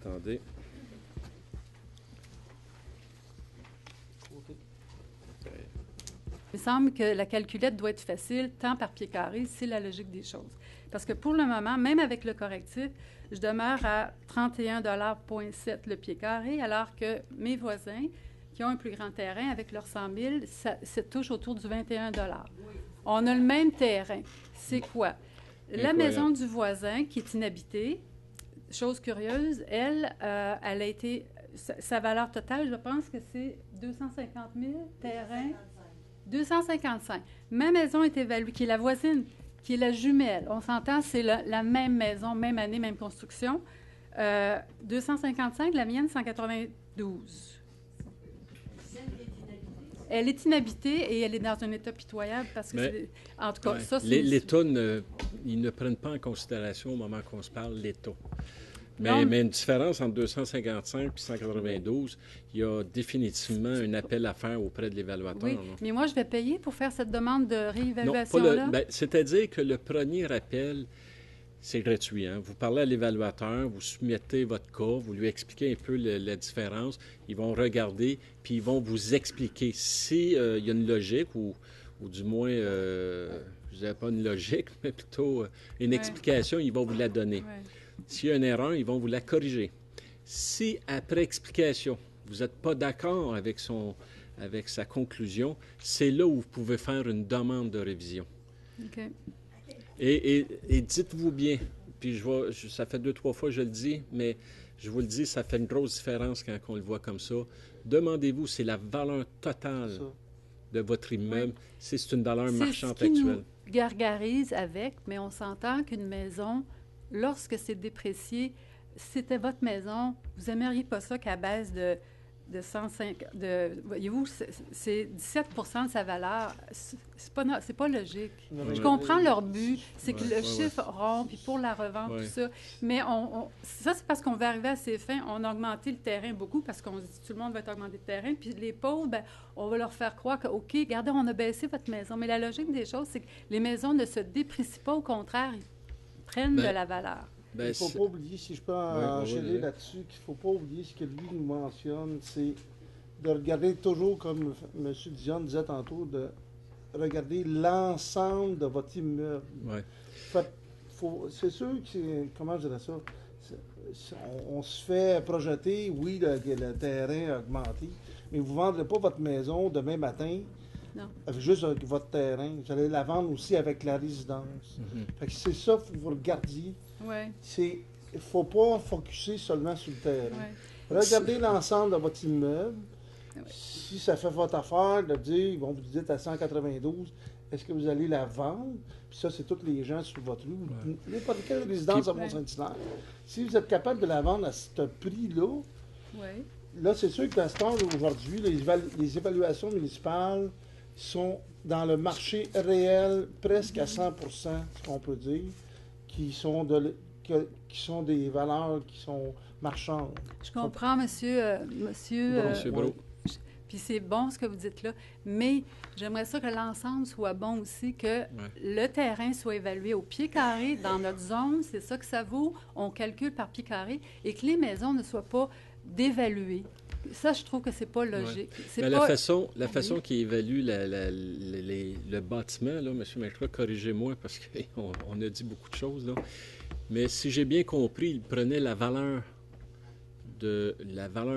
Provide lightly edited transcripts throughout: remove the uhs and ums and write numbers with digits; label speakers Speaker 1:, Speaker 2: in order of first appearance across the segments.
Speaker 1: Attendez.
Speaker 2: Il me semble que la calculette doit être facile, tant par pied carré, c'est la logique des choses. Parce que pour le moment, même avec le correctif, je demeure à 31,7 $ le pied carré, alors que mes voisins, qui ont un plus grand terrain, avec leurs 100 000, ça touche autour du 21 $. On a le même terrain. C'est quoi? La maison du voisin, qui est inhabitée, chose curieuse, elle a été... Sa valeur totale, je pense que c'est 250 000 terrains. 255. Ma maison est évaluée, qui est la voisine, qui est la jumelle. On s'entend, c'est la même maison, même année, même construction. 255, la mienne, 192. Elle est inhabitée et elle est dans un état pitoyable parce que, en tout cas, ça, c'est...
Speaker 1: L'État, ils ne prennent pas en considération au moment qu'on se parle l'État. Mais une différence entre 255 et 192, il y a définitivement un appel à faire auprès de l'évaluateur.
Speaker 2: Oui, mais moi, je vais payer pour faire cette demande de réévaluation-là?
Speaker 1: C'est-à-dire que le premier appel, c'est gratuit. Hein? Vous parlez à l'évaluateur, vous soumettez votre cas, vous lui expliquez un peu la différence. Ils vont regarder, puis ils vont vous expliquer s'il y a une logique ou du moins, je ne dirais pas une logique, mais plutôt une explication, ils vont vous la donner.
Speaker 2: Ouais.
Speaker 1: S'il y a une erreur, ils vont vous la corriger. Si, après explication, vous n'êtes pas d'accord avec sa conclusion, c'est là où vous pouvez faire une demande de révision.
Speaker 2: OK.
Speaker 1: Et dites-vous bien, puis ça fait 2-3 fois que je le dis, mais je vous le dis, ça fait une grosse différence quand on le voit comme ça. Demandez-vous, c'est la valeur totale de votre immeuble, c'est une valeur marchande actuelle.
Speaker 2: C'est ce qui nous gargarise avec, mais on s'entend qu'une maison... Lorsque c'est déprécié, c'était votre maison, vous n'aimeriez pas ça qu'elle baisse de 105... voyez-vous, c'est 17 % de sa valeur. C'est pas logique. Je comprends leur but, c'est que le chiffre rond, puis pour la revente, tout ça. Mais ça, c'est parce qu'on veut arriver à ses fins. On a augmenté le terrain beaucoup parce qu'on se dit tout le monde va être augmenté le terrain. Puis les pauvres, bien, on va leur faire croire que, OK, regardez, on a baissé votre maison. Mais la logique des choses, c'est que les maisons ne se déprécient pas. Au contraire, prennent de la valeur.
Speaker 3: Il ne faut pas oublier, si je peux enchaîner là-dessus, qu'il ne faut pas oublier ce que lui nous mentionne, c'est de regarder toujours, comme M. Dion disait tantôt, de regarder l'ensemble de votre immeuble.
Speaker 1: Ouais.
Speaker 3: C'est sûr que, comment je dirais ça, on se fait projeter, oui, le terrain a augmenté, mais vous ne vendrez pas votre maison demain matin.
Speaker 2: Non.
Speaker 3: Juste avec votre terrain. Vous allez la vendre aussi avec la résidence. Fait que c'est ça qu'il faut que vous regardiez.
Speaker 2: Ouais.
Speaker 3: Il ne faut pas focusser seulement sur le terrain.
Speaker 2: Ouais.
Speaker 3: Regardez l'ensemble de votre immeuble.
Speaker 2: Ouais.
Speaker 3: Si ça fait votre affaire de dire, bon, vous dites à 192, est-ce que vous allez la vendre? Puis ça, c'est tous les gens sur votre rue. N'importe quelle résidence à Mont-Saint-Hilaire. Si vous êtes capable de la vendre à ce prix-là, là, c'est sûr que la star aujourd'hui, les évaluations municipales sont dans le marché réel presque à 100 %, ce qu'on peut dire, qui sont des valeurs qui sont marchandes.
Speaker 2: Je comprends, monsieur
Speaker 1: Brault.
Speaker 2: Puis c'est bon ce que vous dites là, mais j'aimerais ça que l'ensemble soit bon aussi, que le terrain soit évalué au pied carré dans notre zone, c'est ça que ça vaut, on calcule par pied carré, et que les maisons ne soient pas dévaluées. Ça, je trouve que c'est pas logique.
Speaker 1: Ouais. La façon qu'il évalue le bâtiment, là, M. Maître, corrigez-moi parce qu'on a dit beaucoup de choses, là. Mais si j'ai bien compris, il prenait la valeur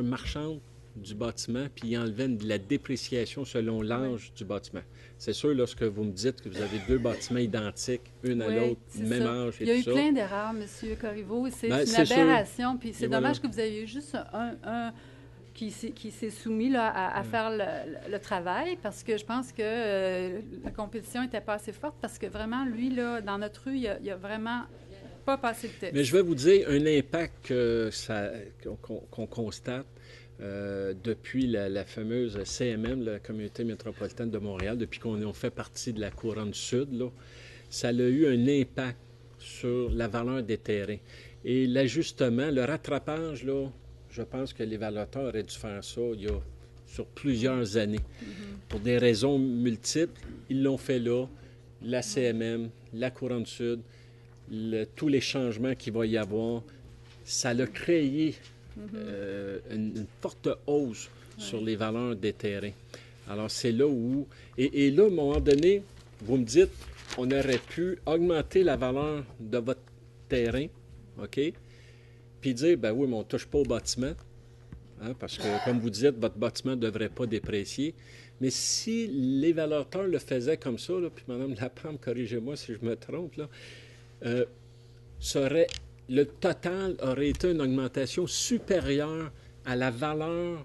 Speaker 1: marchande du bâtiment, puis il enlevait de la dépréciation selon l'âge du bâtiment. C'est sûr, lorsque vous me dites que vous avez 2 bâtiments identiques, une à l'autre, même âge et tout ça.
Speaker 2: Il y a eu plein d'erreurs, M. Corriveau. C'est une aberration, puis c'est dommage que vous ayez eu juste un qui s'est soumis là, à faire le travail, parce que je pense que la compétition n'était pas assez forte, parce que vraiment, lui, là, dans notre rue, il a vraiment pas passé le test.
Speaker 1: Mais je vais vous dire un impact qu'on constate depuis la fameuse CMM, la Communauté métropolitaine de Montréal, depuis qu'on fait partie de la couronne sud, là, ça a eu un impact sur la valeur des terrains. Et l'ajustement, le rattrapage, là, je pense que l'évaluateur aurait dû faire ça sur plusieurs années. Pour des raisons multiples, ils l'ont fait là, la CMM, la couronne sud, tous les changements qu'il va y avoir, ça a créé une forte hausse sur les valeurs des terrains. Alors, c'est là où... Et là, à un moment donné, vous me dites, on aurait pu augmenter la valeur de votre terrain, OK? Puis dire, ben oui, mais on ne touche pas au bâtiment, hein, parce que, comme vous dites, votre bâtiment ne devrait pas déprécier. Mais si l'évaluateur le faisait comme ça, là, puis Mme Lapalme, corrigez-moi si je me trompe, là, le total aurait été une augmentation supérieure à la valeur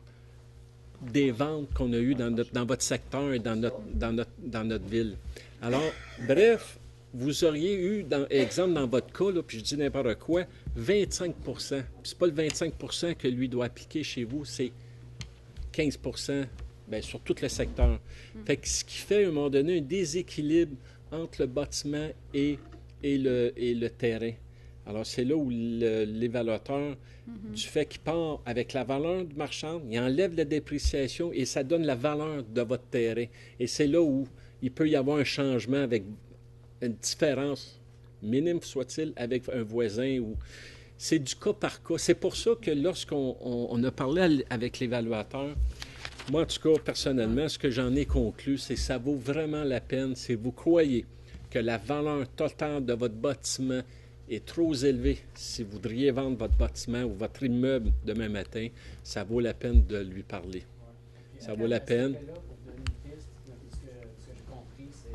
Speaker 1: des ventes qu'on a eues dans votre secteur et dans notre ville. Alors, bref, vous auriez eu, exemple dans votre cas, là, puis je dis n'importe quoi, 25 %. Puis c'est pas le 25 % que lui doit appliquer chez vous, c'est 15 % bien, sur tout le secteur. Fait que ce qui fait, à un moment donné, un déséquilibre entre le bâtiment et le terrain. Alors, c'est là où l'évaluateur, du fait qu'il part avec la valeur du marchand, il enlève la dépréciation et ça donne la valeur de votre terrain. Et c'est là où il peut y avoir un changement avec une différence, minime soit-il, avec un voisin. C'est du cas par cas. C'est pour ça que lorsqu'on a parlé avec l'évaluateur, moi, en tout cas, personnellement, ce que j'en ai conclu, c'est que ça vaut vraiment la peine si vous croyez que la valeur totale de votre bâtiment est trop élevée. Si vous voudriez vendre votre bâtiment ou votre immeuble demain matin, ça vaut la peine de lui parler. Ça vaut la peine.
Speaker 4: Ce que j'ai compris, c'est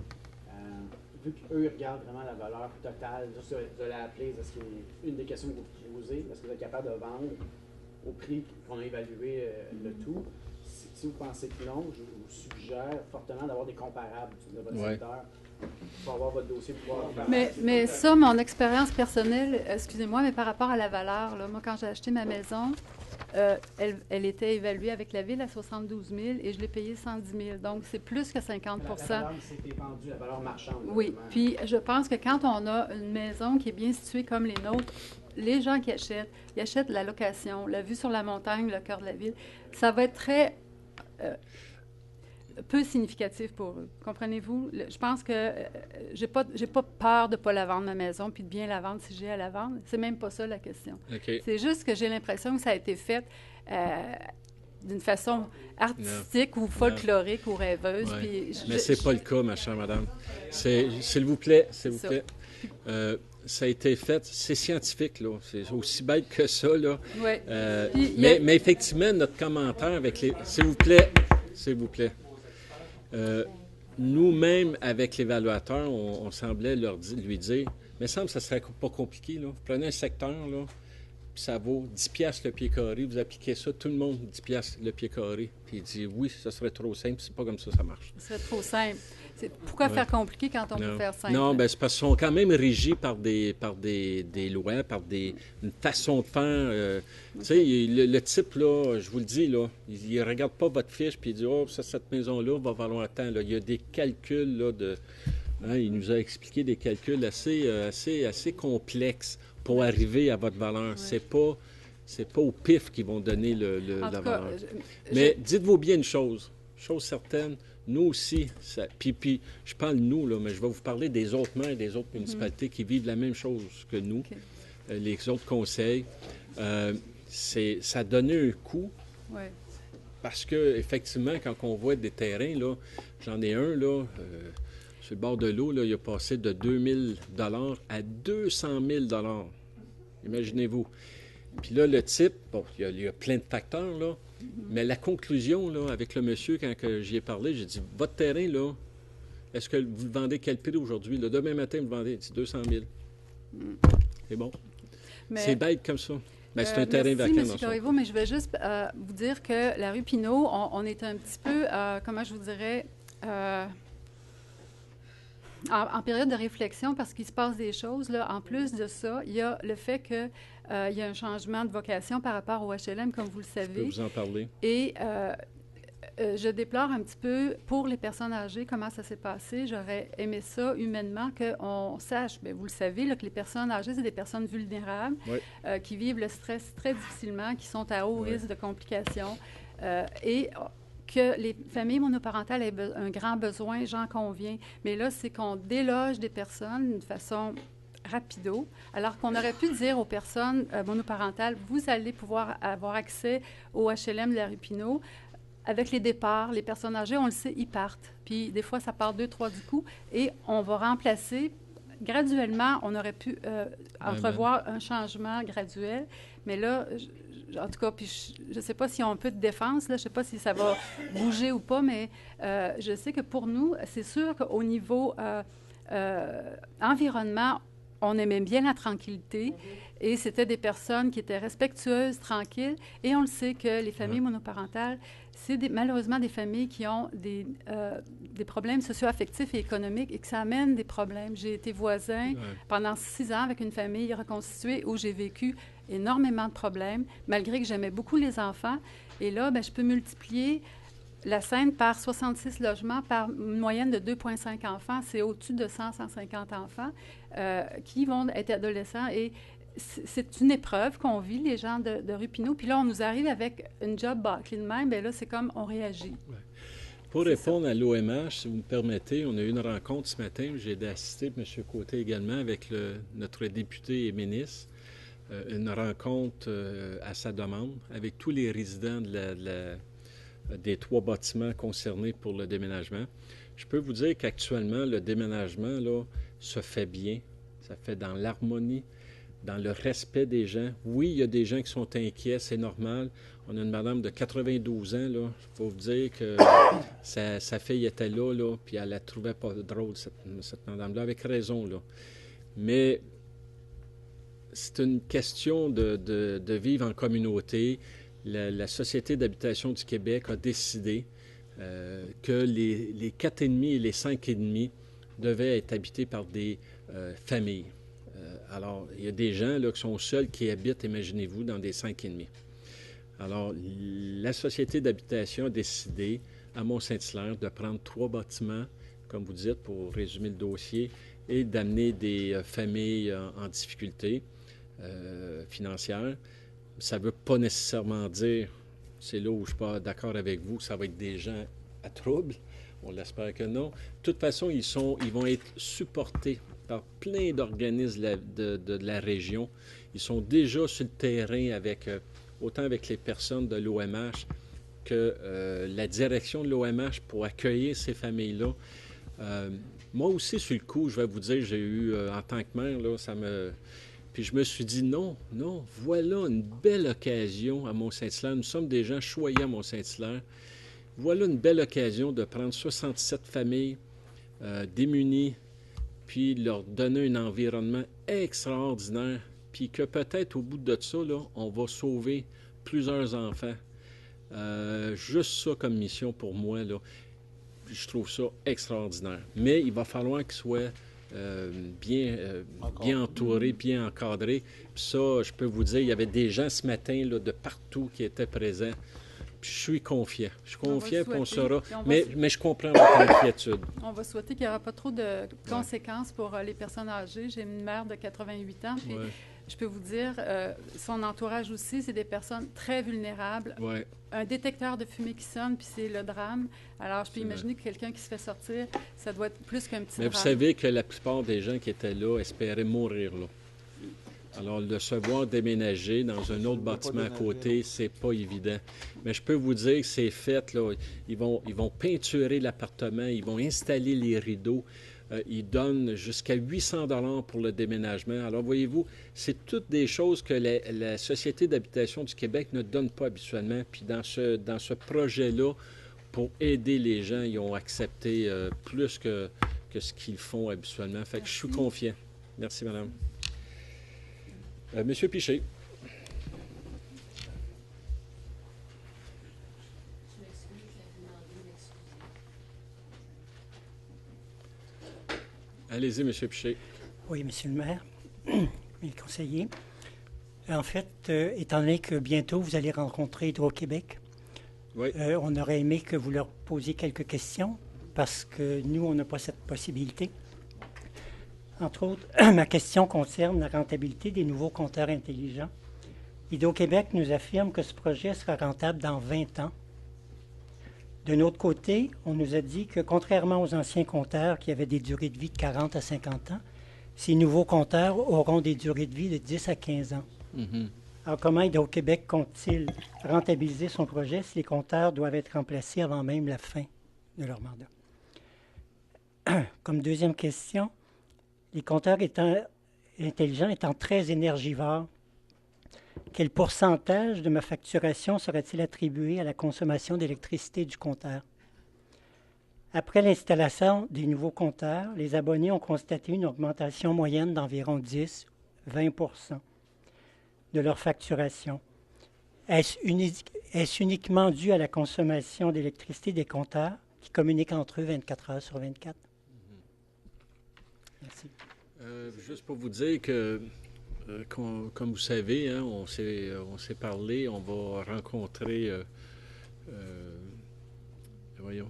Speaker 4: vu qu'eux, ils regardent vraiment la valeur totale, juste de l'appeler, parce que une des questions que vous posez, est-ce que vous êtes capable de vendre au prix qu'on a évalué le tout? Si vous pensez que non, je vous suggère fortement d'avoir des comparables de votre secteur pour avoir votre dossier de pouvoir.
Speaker 2: Mais ça, mon expérience personnelle, excusez-moi, mais par rapport à la valeur, là, moi, quand j'ai acheté ma maison, elle était évaluée avec la ville à 72 000 et je l'ai payée 110 000. Donc, c'est plus que 50
Speaker 4: La valeur, c'était vendu, la valeur marchande.
Speaker 2: Oui.
Speaker 4: Vraiment.
Speaker 2: Puis, je pense que quand on a une maison qui est bien située comme les nôtres, les gens qui achètent, ils achètent la location, la vue sur la montagne, le cœur de la ville. Ça va être très peu significatif pour eux. Comprenez-vous? Je pense que j'ai pas peur de ne pas la vendre, ma maison, puis de bien la vendre si j'ai à la vendre. C'est même pas ça la question.
Speaker 1: Okay.
Speaker 2: C'est juste que j'ai l'impression que ça a été fait d'une façon artistique ou folklorique ou rêveuse.
Speaker 1: Ouais.
Speaker 2: Puis
Speaker 1: mais c'est pas le cas, ma chère madame. S'il vous plaît, ça a été fait, c'est scientifique, là. C'est aussi bête que ça, là.
Speaker 2: Ouais.
Speaker 1: Mais effectivement, notre commentaire avec les... S'il vous plaît. Nous-mêmes, avec l'évaluateur, on semblait lui dire, mais il semble que ça serait pas compliqué, là. Vous prenez un secteur, là, puis ça vaut 10 piastres le pied carré, vous appliquez ça, tout le monde 10 piastres le pied carré. Puis il dit, oui, ça serait trop simple, c'est pas comme ça marche.
Speaker 2: Ce serait trop simple. Pourquoi faire compliqué quand on peut faire simple?
Speaker 1: Non, bien, c'est parce qu'ils sont quand même régis par des lois, par une façon de faire. Tu sais, le type, là, je vous le dis, là, il ne regarde pas votre fiche puis il dit, oh, cette maison-là va valoir tant. Là. Il y a des calculs, là, il nous a expliqué des calculs assez complexes pour arriver à votre valeur. Ouais. C'est pas au pif qu'ils vont donner la valeur. Mais dites-vous bien une chose certaine, nous aussi, puis je parle nous, là, mais je vais vous parler des autres maires et des autres municipalités qui vivent la même chose que nous, les autres conseils. Ça a donné un coup, parce que effectivement, quand on voit des terrains, là, j'en ai un, là, sur le bord de l'eau, là, il a passé de 2 000 $ à 200 000 $. Imaginez-vous. Puis là, le type, bon, il y a plein de facteurs, là, mais la conclusion, là, avec le monsieur, quand j'y ai parlé, j'ai dit, votre terrain, là, est-ce que vous le vendez quel prix aujourd'hui? Là, demain matin, vous le vendez 200 000. C'est bon. C'est bête comme ça. Ben, c'est un terrain vacant.
Speaker 2: Merci, M. Corriveau, mais je vais juste vous dire que la rue Pinault, on est un petit peu, comment je vous dirais, en période de réflexion, parce qu'il se passe des choses. Là. En plus de ça, il y a le fait qu'il y a un changement de vocation par rapport au HLM, comme vous le savez.
Speaker 1: Je peux vous en parler.
Speaker 2: Et je déplore un petit peu, pour les personnes âgées, comment ça s'est passé. J'aurais aimé ça, humainement, qu'on sache, bien, vous le savez, là, que les personnes âgées, c'est des personnes vulnérables, qui vivent le stress très difficilement, qui sont à haut risque de complications. Et que les familles monoparentales aient un grand besoin, j'en conviens. Mais là, c'est qu'on déloge des personnes d'une façon rapido, alors qu'on aurait pu dire aux personnes monoparentales, vous allez pouvoir avoir accès au HLM de la rue Pinault. Avec les départs, les personnes âgées, on le sait, ils partent. Puis des fois, ça part 2-3 du coup, et on va remplacer graduellement. On aurait pu entrevoir un changement graduel, mais là, en tout cas, puis je ne sais pas s'il y a un peu de défense, là, je ne sais pas si ça va bouger ou pas, mais je sais que pour nous, c'est sûr qu'au niveau environnement, on aimait bien la tranquillité et c'était des personnes qui étaient respectueuses, tranquilles. Et on le sait que les familles monoparentales, c'est malheureusement des familles qui ont des problèmes socio-affectifs et économiques et que ça amène des problèmes. J'ai été voisin pendant 6 ans avec une famille reconstituée où j'ai vécu énormément de problèmes, malgré que j'aimais beaucoup les enfants. Et là, bien, je peux multiplier la Seine par 66 logements, par une moyenne de 2,5 enfants. C'est au-dessus de 100-150 enfants qui vont être adolescents. Et c'est une épreuve qu'on vit, les gens de rue Pinault. Puis là, on nous arrive avec une job bâclée de même. Bien là, c'est comme on réagit. Ouais.
Speaker 1: Pour répondre à l'OMH, si vous me permettez, on a eu une rencontre ce matin. J'ai assisté, M. Côté également, avec notre député et ministre. Une rencontre à sa demande avec tous les résidents des 3 bâtiments concernés pour le déménagement. Je peux vous dire qu'actuellement, le déménagement là, se fait bien. Ça fait dans l'harmonie, dans le respect des gens. Oui, il y a des gens qui sont inquiets, c'est normal. On a une madame de 92 ans, là. Il faut vous dire que sa fille était là, puis elle la trouvait pas drôle, cette madame-là, avec raison, là. Mais c'est une question de vivre en communauté. La Société d'habitation du Québec a décidé que les 4,5 et les 5,5 devaient être habités par des familles. Alors, il y a des gens là, qui sont seuls qui habitent, imaginez-vous, dans des 5,5. Alors, la Société d'habitation a décidé, à Mont-Saint-Hilaire, de prendre 3 bâtiments, comme vous dites, pour résumer le dossier, et d'amener des familles en difficulté financière. Ça ne veut pas nécessairement dire, c'est là où je ne suis pas d'accord avec vous, que ça va être des gens à trouble. On l'espère que non. De toute façon, ils vont être supportés par plein d'organismes de la région. Ils sont déjà sur le terrain autant avec les personnes de l'OMH que la direction de l'OMH pour accueillir ces familles-là. Moi aussi, sur le coup, je vais vous dire, j'ai eu, en tant que maire, là, Puis je me suis dit, non, voilà une belle occasion à Mont-Saint-Hilaire. Nous sommes des gens choyés à Mont-Saint-Hilaire. Voilà une belle occasion de prendre 67 familles démunies, puis leur donner un environnement extraordinaire, puis que peut-être au bout de ça, là, on va sauver plusieurs enfants. Juste ça comme mission pour moi, là, je trouve ça extraordinaire. Mais il va falloir qu'ils soient bien entourés, bien encadrés. Puis ça, je peux vous dire, il y avait des gens ce matin là, de partout qui étaient présents. Puis je suis confiant. Je suis confiant qu'on saura. Mais je comprends votre inquiétude.
Speaker 2: On va souhaiter qu'il n'y aura pas trop de conséquences pour les personnes âgées. J'ai une mère de 88 ans, puis je peux vous dire, son entourage aussi, c'est des personnes très vulnérables.
Speaker 1: Ouais.
Speaker 2: Un détecteur de fumée qui sonne, puis c'est le drame. Alors, je peux imaginer que quelqu'un qui se fait sortir, ça doit être plus qu'un petit drame.
Speaker 1: Mais vous savez que la plupart des gens qui étaient là espéraient mourir là. Alors, de se voir déménager dans un autre bâtiment à côté, c'est pas évident. Mais je peux vous dire que c'est fait, là. Ils vont peinturer l'appartement, ils vont installer les rideaux. Ils donnent jusqu'à 800 $ pour le déménagement. Alors, voyez-vous, c'est toutes des choses que la Société d'habitation du Québec ne donne pas habituellement. Puis dans ce projet-là, pour aider les gens, ils ont accepté plus que ce qu'ils font habituellement. Fait que je suis confiant. Merci, madame. Monsieur Piché. Allez-y, Monsieur Piché.
Speaker 5: Oui, Monsieur le maire, les conseillers. En fait, étant donné que bientôt vous allez rencontrer Hydro-Québec,
Speaker 1: oui.
Speaker 5: On aurait aimé que vous leur posiez quelques questions parce que nous, on n'a pas cette possibilité. Entre autres, ma question concerne la rentabilité des nouveaux compteurs intelligents. Hydro-Québec nous affirme que ce projet sera rentable dans 20 ans. D'un autre côté, on nous a dit que, contrairement aux anciens compteurs qui avaient des durées de vie de 40 à 50 ans, ces nouveaux compteurs auront des durées de vie de 10 à 15 ans.
Speaker 1: Mhm.
Speaker 5: Alors, comment Hydro-Québec compte-t-il rentabiliser son projet si les compteurs doivent être remplacés avant même la fin de leur mandat? Comme deuxième question, les compteurs intelligents étant très énergivores, quel pourcentage de ma facturation serait-il attribué à la consommation d'électricité du compteur? Après l'installation des nouveaux compteurs, les abonnés ont constaté une augmentation moyenne d'environ 10-20 % de leur facturation. Est-ce uniquement dû à la consommation d'électricité des compteurs qui communiquent entre eux 24 heures sur 24? Merci.
Speaker 1: Juste pour vous dire que, comme vous savez, hein, on s'est parlé, on va rencontrer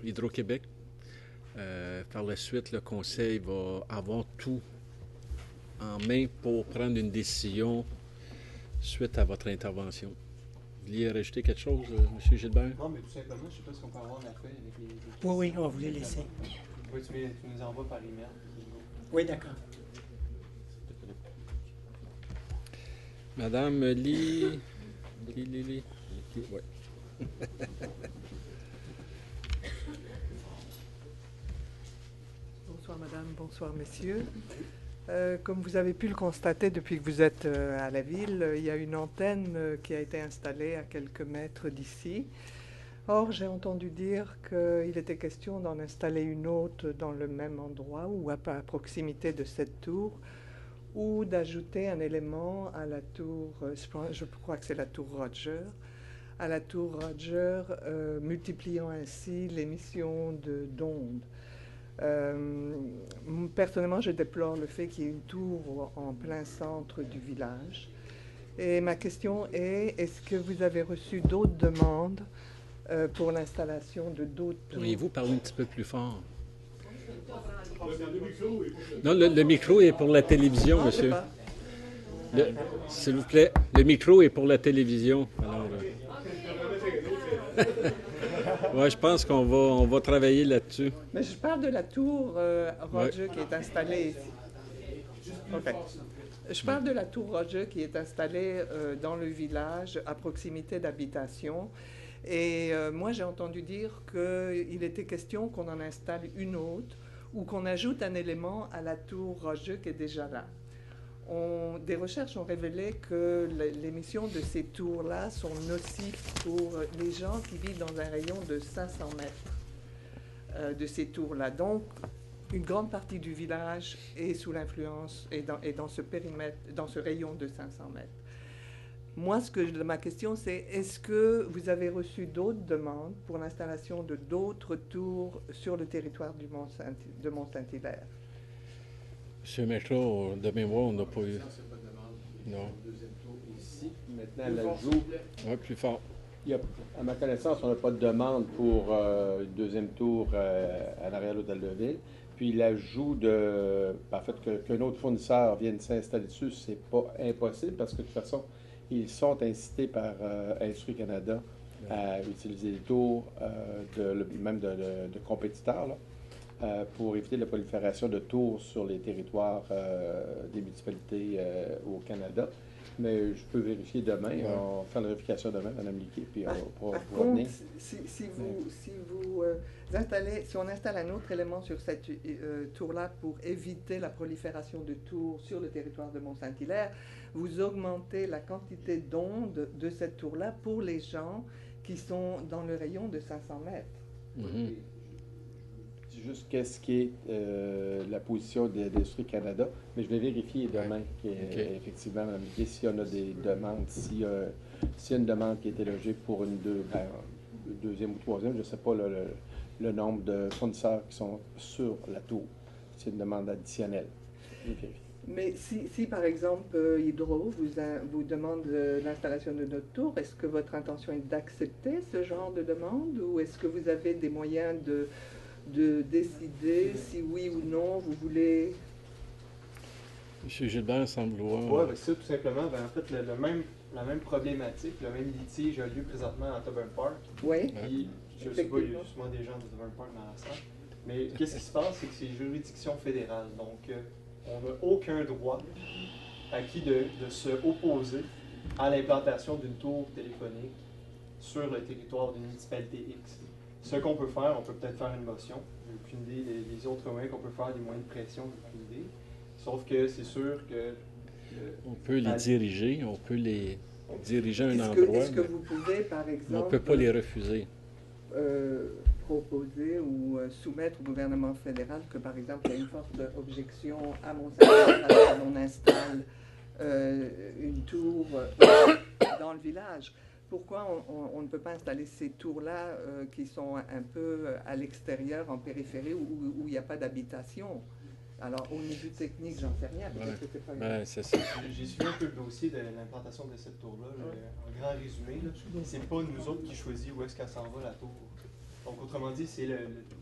Speaker 1: Hydro-Québec. Par la suite, le Conseil va avoir tout en main pour prendre une décision suite à votre intervention. Vous vouliez rajouter quelque chose, M. Gilbert?
Speaker 6: Non, mais tout simplement, je ne sais pas si on peut avoir la feuille avec les
Speaker 5: Oui, on va vous les laisser.
Speaker 6: Oui, tu nous envoies par email.
Speaker 5: Oui, d'accord.
Speaker 1: Madame Lee. Ouais.
Speaker 7: Bonsoir madame, bonsoir messieurs. Comme vous avez pu le constater depuis que vous êtes à la ville, il y a une antenne qui a été installée à quelques mètres d'ici. Or, j'ai entendu dire qu'il était question d'en installer une autre dans le même endroit ou à proximité de cette tour, ou d'ajouter un élément à la tour, je crois que c'est la tour Roger, à la tour Roger, multipliant ainsi l'émission d'ondes. Personnellement, je déplore le fait qu'il y ait une tour en plein centre du village. Et ma question est, est-ce que vous avez reçu d'autres demandes pour l'installation de d'autres tours?
Speaker 1: Pourriez-vous parler un petit peu plus fort? Non, le micro est pour la télévision, monsieur. S'il vous plaît, le micro est pour la télévision. Alors, ouais, je pense qu'on va travailler là-dessus.
Speaker 7: Mais je parle de la tour Roger qui est installée ici. OK. Je parle de la tour Roger qui est installée dans le village à proximité d'habitation. Et moi, j'ai entendu dire qu'il était question qu'on en installe une autre ou qu'on ajoute un élément à la tour Roger qui est déjà là. Des recherches ont révélé que l'émission de ces tours-là sont nocives pour les gens qui vivent dans un rayon de 500 mètres de ces tours-là. Donc, une grande partie du village est sous l'influence et dans ce périmètre, dans ce rayon de 500 mètres. Moi, ma question, c'est est-ce que vous avez reçu d'autres demandes pour l'installation de d'autres tours sur le territoire de Mont-Saint-Hilaire?
Speaker 1: Monsieur Métro, de mémoire, on n'a pas eu. Non.
Speaker 8: Deuxième tour ici. Maintenant, l'ajout.
Speaker 1: Oui, plus fort.
Speaker 8: À ma connaissance, on n'a pas de demande pour une deuxième tour à l'arrière de l'hôtel de ville. Puis l'ajout en fait, qu'un autre fournisseur vienne s'installer dessus, c'est pas impossible parce que de toute façon, ils sont incités par Instruit Canada à utiliser les tours même de compétiteurs là, pour éviter la prolifération de tours sur les territoires des municipalités au Canada. Mais je peux vérifier demain. Ouais. On va faire la vérification demain, Mme Liquet, puis on va revenir.
Speaker 7: Si on installe un autre élément sur cette tour-là pour éviter la prolifération de tours sur le territoire de Mont-Saint-Hilaire, vous augmentez la quantité d'ondes de cette tour-là pour les gens qui sont dans le rayon de 500 mètres.
Speaker 8: Mm-hmm. Je dis juste qu'est-ce qui est la position d'Instruit Canada, mais je vais vérifier demain effectivement, Mme Liquet, s'il y en a des demandes, s'il y a une demande qui a été logée pour une deuxième ou troisième, je ne sais pas le nombre de fournisseurs qui sont sur la tour. C'est une demande additionnelle.
Speaker 7: Mais si par exemple, Hydro vous demande l'installation de notre tour, est-ce que votre intention est d'accepter ce genre de demande ou est-ce que vous avez des moyens de décider si oui ou non vous voulez...
Speaker 1: M. Gilbert semble vouloir...
Speaker 6: Oui, c'est tout simplement. En fait, la même problématique, le même litige a lieu présentement à Tobin Park.
Speaker 7: Oui.
Speaker 6: Puis, je ne sais pas, il y a justement des gens de Tobin Park dans la salle. Mais qu'est-ce qui se passe, c'est que c'est juridiction fédérale. Donc, on n'a aucun droit acquis de se opposer à l'implantation d'une tour téléphonique sur le territoire d'une municipalité X. Ce qu'on peut faire, on peut peut-être faire une motion, j'ai aucune idée, les autres moyens qu'on peut faire, des moyens de pression, j'ai aucune idée. Sauf que c'est sûr que...
Speaker 1: on peut les diriger, on peut les diriger à un endroit.
Speaker 7: Est-ce que vous pouvez, par exemple...
Speaker 1: On ne peut pas les refuser.
Speaker 7: Proposer ou soumettre au gouvernement fédéral que, par exemple, il y a une forte objection à Mont-Saint-Hilaire alors qu'on installe une tour dans le village. Pourquoi on ne peut pas installer ces tours-là qui sont un peu à l'extérieur, en périphérie, où il n'y a pas d'habitation? Alors, au niveau technique, j'en sais rien. Peut-être que c'est pas
Speaker 1: c'est ça.
Speaker 6: J'ai suivi un peu le dossier de l'implantation de cette tour-là. En grand résumé, c'est pas nous autres qui choisissons où est-ce qu'elle s'en va, la tour. Donc, autrement dit, c'est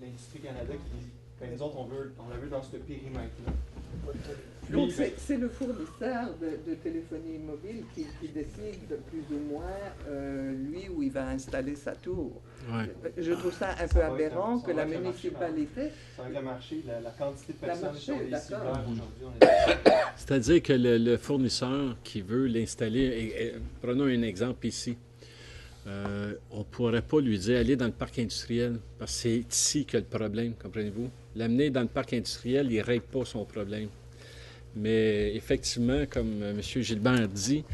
Speaker 6: l'Industrie Canada qui... Ben, nous autres, on la veut dans ce périmètre-là.
Speaker 7: Donc, c'est le fournisseur de téléphonie mobile qui décide plus ou moins, lui, où il va installer sa tour.
Speaker 1: Ouais.
Speaker 7: Je trouve ça un peu aberrant que la municipalité...
Speaker 6: Ça va avec le marché, la quantité de personnes qui ont des cibleurs aujourd'hui.
Speaker 1: C'est-à-dire que le fournisseur qui veut l'installer, prenons un exemple ici, on ne pourrait pas lui dire aller dans le parc industriel, parce que c'est ici que le problème, comprenez-vous? L'amener dans le parc industriel, il ne règle pas son problème. Mais effectivement, comme M. Gilbert dit,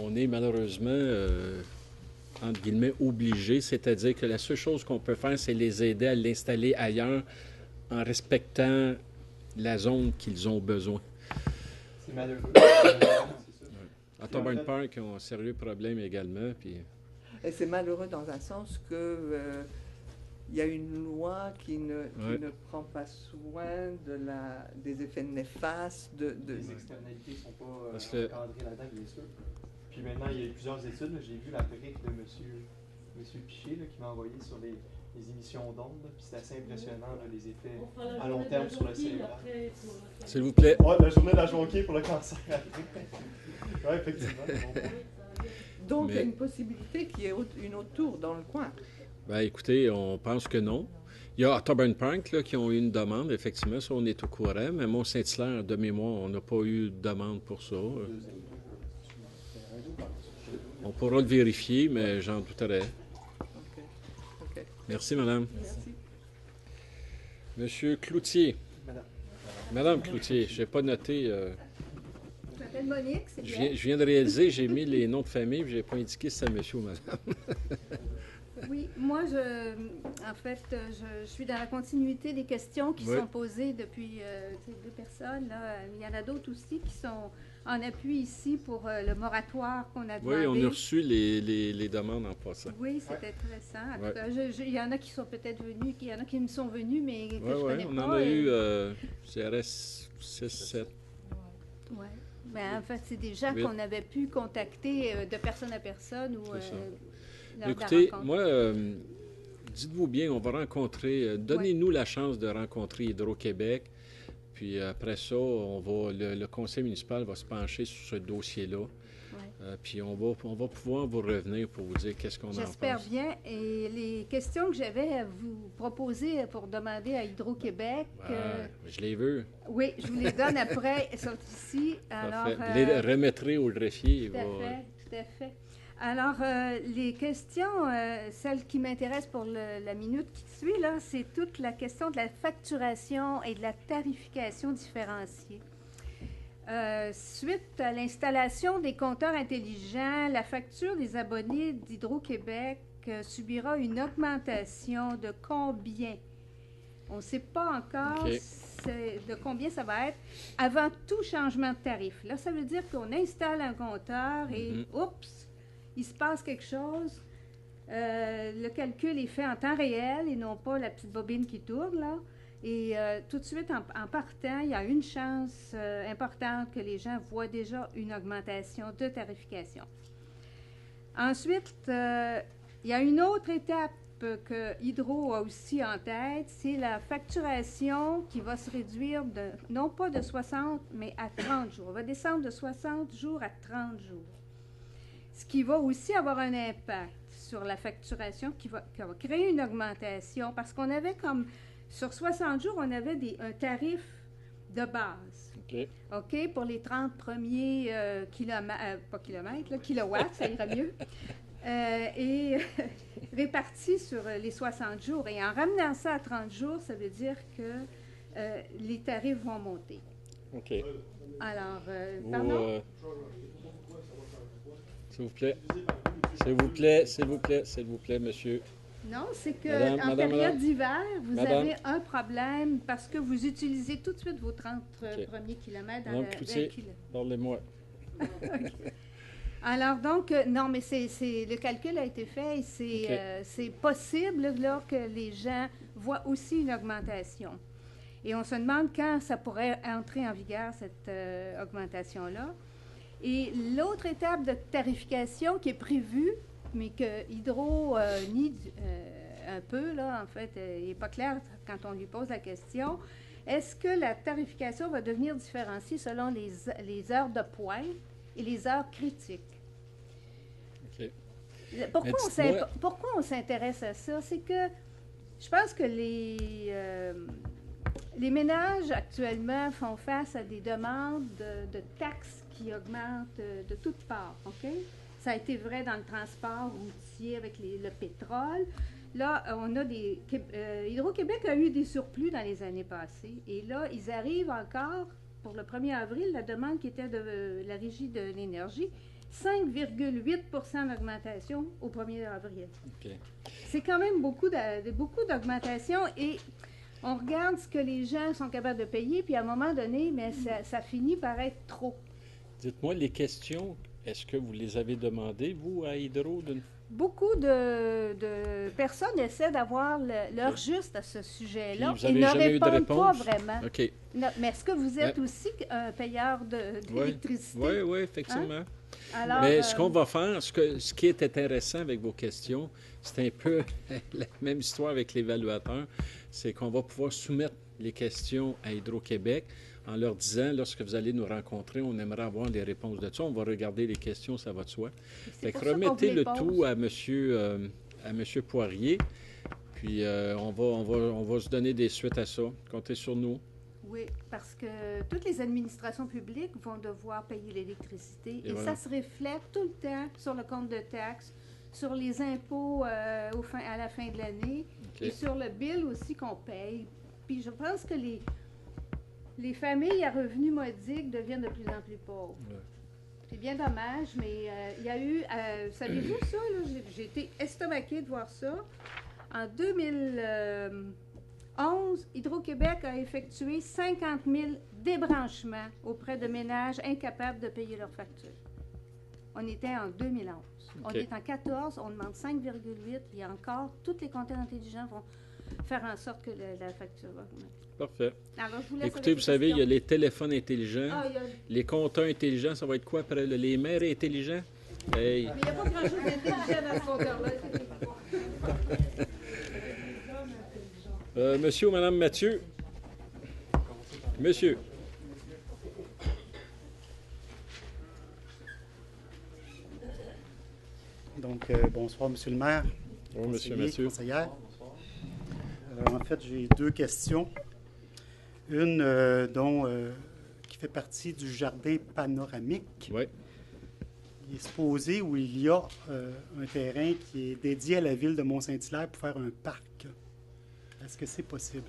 Speaker 1: on est malheureusement, entre guillemets, obligé, c'est-à-dire que la seule chose qu'on peut faire, c'est les aider à l'installer ailleurs en respectant la zone qu'ils ont besoin.
Speaker 6: C'est malheureux.
Speaker 1: À Thorburn Park, ils ont un sérieux problème également. Puis...
Speaker 7: Et c'est malheureux dans un sens que il y a une loi qui ne prend pas soin des effets néfastes
Speaker 6: Les externalités ne sont pas encadrées là-dedans, bien sûr. Puis maintenant, il y a eu plusieurs études. J'ai vu la brique de M. Piché qui m'a envoyé sur les émissions d'ondes. Puis c'est assez impressionnant, là, les effets à long terme sur le cérébral.
Speaker 1: S'il vous plaît.
Speaker 6: Ouais, la journée de la jonquille pour le cancer. Oui, effectivement.
Speaker 7: Donc, il y a une possibilité qu'il y ait une autre tour dans le coin.
Speaker 1: Bien, écoutez, on pense que non. Il y a à Thorburn Park qui ont eu une demande, effectivement, ça on est au courant, mais Mont-Saint-Hilaire, de mémoire, on n'a pas eu de demande pour ça. On pourra le vérifier, mais j'en douterais.
Speaker 7: OK.
Speaker 1: Merci, madame.
Speaker 7: Merci.
Speaker 1: Monsieur Cloutier. Madame Cloutier, je n'ai pas noté...
Speaker 9: Je m'appelle Monique, c'est bien.
Speaker 1: Je viens de réaliser, j'ai mis les noms de famille, mais je n'ai pas indiqué si c'est monsieur ou madame.
Speaker 9: Oui, moi, je suis dans la continuité des questions qui sont posées depuis deux personnes. Là. Il y en a d'autres aussi qui sont en appui ici pour le moratoire qu'on a demandé.
Speaker 1: Oui, on a reçu les demandes en passant.
Speaker 9: Oui, c'était intéressant. En tout cas, il y en a qui sont peut-être venus, il y en a qui me sont venus, mais que je connais pas.
Speaker 1: On en a eu CRS 6-7.
Speaker 9: Oui. Ben, en fait, c'est des gens qu'on avait pu contacter de personne à personne ou...
Speaker 1: Écoutez, moi, dites-vous bien, on va rencontrer, donnez-nous la chance de rencontrer Hydro-Québec, puis après ça, le conseil municipal va se pencher sur ce dossier-là, puis on va pouvoir vous revenir pour vous dire qu'est-ce qu'on en pense.
Speaker 9: J'espère bien, et les questions que j'avais à vous proposer pour demander à Hydro-Québec...
Speaker 1: je les veux.
Speaker 9: Oui, je vous les donne après, elles sont ici. Alors,
Speaker 1: vous les remettrez au greffier.
Speaker 9: Tout à fait. Alors, les questions, celles qui m'intéressent pour la minute qui suit, là, c'est toute la question de la facturation et de la tarification différenciée. Suite à l'installation des compteurs intelligents, la facture des abonnés d'Hydro-Québec subira une augmentation de combien? On ne sait pas encore de combien ça va être avant tout changement de tarif. Là, ça veut dire qu'on installe un compteur et, oups, il se passe quelque chose, le calcul est fait en temps réel et non pas la petite bobine qui tourne, là. Et tout de suite, en partant, il y a une chance importante que les gens voient déjà une augmentation de tarification. Ensuite, il y a une autre étape que Hydro a aussi en tête, c'est la facturation qui va se réduire non pas de 60, mais à 30 jours. On va descendre de 60 jours à 30 jours. Ce qui va aussi avoir un impact sur la facturation qui va créer une augmentation parce qu'on avait comme, sur 60 jours, on avait un tarif de base. OK, pour les 30 premiers kilowatts, ça ira mieux. Et répartis sur les 60 jours. Et en ramenant ça à 30 jours, ça veut dire que les tarifs vont monter.
Speaker 1: OK.
Speaker 9: Alors,
Speaker 1: Vous,
Speaker 9: pardon?
Speaker 1: s'il vous plaît. S'il vous plaît, s'il vous plaît, s'il vous plaît, monsieur.
Speaker 9: Non, c'est que
Speaker 1: Madame,
Speaker 9: en période
Speaker 1: madame.
Speaker 9: d'hiver, vous
Speaker 1: Madame.
Speaker 9: avez un problème parce que vous utilisez tout de suite vos 30 premiers kilomètres dans
Speaker 1: Madame
Speaker 9: le
Speaker 1: Cloutier, parlez-moi.
Speaker 9: Alors, donc, non, mais le calcul a été fait et c'est possible là, que les gens voient aussi une augmentation. Et on se demande quand ça pourrait entrer en vigueur, cette augmentation-là. Et l'autre étape de tarification qui est prévue, mais que Hydro nie un peu, là, en fait, il n'est pas clair quand on lui pose la question, est-ce que la tarification va devenir différenciée selon les heures de pointe et les heures critiques?
Speaker 1: OK.
Speaker 9: Pourquoi on s'intéresse à ça? C'est que je pense que les ménages actuellement font face à des demandes de taxes qui augmentent de toutes parts, OK? Ça a été vrai dans le transport routier avec le pétrole. Là, on a Hydro-Québec a eu des surplus dans les années passées. Et là, ils arrivent encore, pour le 1er avril, la demande qui était de la Régie de l'énergie, 5,8 d'augmentation au 1er avril.
Speaker 1: OK.
Speaker 9: C'est quand même beaucoup d'augmentation et on regarde ce que les gens sont capables de payer, puis à un moment donné, mais ça finit par être trop.
Speaker 1: Dites-moi, les questions, est-ce que vous les avez demandées, vous, à Hydro?
Speaker 9: Beaucoup de personnes essaient d'avoir leur juste à ce sujet-là
Speaker 1: Puis vous
Speaker 9: et
Speaker 1: avez
Speaker 9: ne
Speaker 1: jamais eu de
Speaker 9: répondent pas
Speaker 1: réponse?
Speaker 9: vraiment.
Speaker 1: OK.
Speaker 9: Non, mais est-ce que vous êtes aussi un payeur d'électricité?
Speaker 1: Oui, oui, effectivement.
Speaker 9: Hein? Alors,
Speaker 1: mais ce qu'on va faire, ce qui est intéressant avec vos questions, c'est un peu la même histoire avec l'évaluateur, c'est qu'on va pouvoir soumettre les questions à Hydro-Québec en leur disant, lorsque vous allez nous rencontrer, on aimerait avoir les réponses de ça. On va regarder les questions, ça va de soi. Fait que remettez le tout à monsieur Poirier, puis on va se donner des suites à ça. Comptez sur nous.
Speaker 9: Oui, parce que toutes les administrations publiques vont devoir payer l'électricité et
Speaker 1: voilà.
Speaker 9: ça se reflète tout le temps sur le compte de taxes, sur les impôts à la fin de l'année et sur le bill aussi qu'on paye. Puis je pense que les familles à revenus modiques deviennent de plus en plus pauvres. Ouais. C'est bien dommage, mais il y a eu... savez-vous ça? Là, j'ai été estomaquée de voir ça. En 2011, Hydro-Québec a effectué 50 000 débranchements auprès de ménages incapables de payer leurs factures. On était en 2011. On est en 2014, on demande 5,8. Il y a encore... Tous les compteurs intelligents vont faire en sorte que la facture va augmenter.
Speaker 1: Parfait.
Speaker 9: Alors, je vous laisse.
Speaker 1: Écoutez, vous savez, il y a les téléphones intelligents,
Speaker 9: a...
Speaker 1: les compteurs intelligents, ça va être quoi après les maires intelligents? Hey.
Speaker 9: Mais il n'y a pas grand-chose d'intelligent dans ce compteur-là.
Speaker 1: Monsieur ou Madame Mathieu? Monsieur.
Speaker 10: Donc, bonsoir, Monsieur le maire.
Speaker 1: Bonjour, Monsieur Mathieu.
Speaker 10: Conseillère. En fait, j'ai deux questions. Une qui fait partie du jardin panoramique.
Speaker 1: Oui.
Speaker 10: Il est supposé où il y a un terrain qui est dédié à la ville de Mont-Saint-Hilaire pour faire un parc. Est-ce que c'est possible?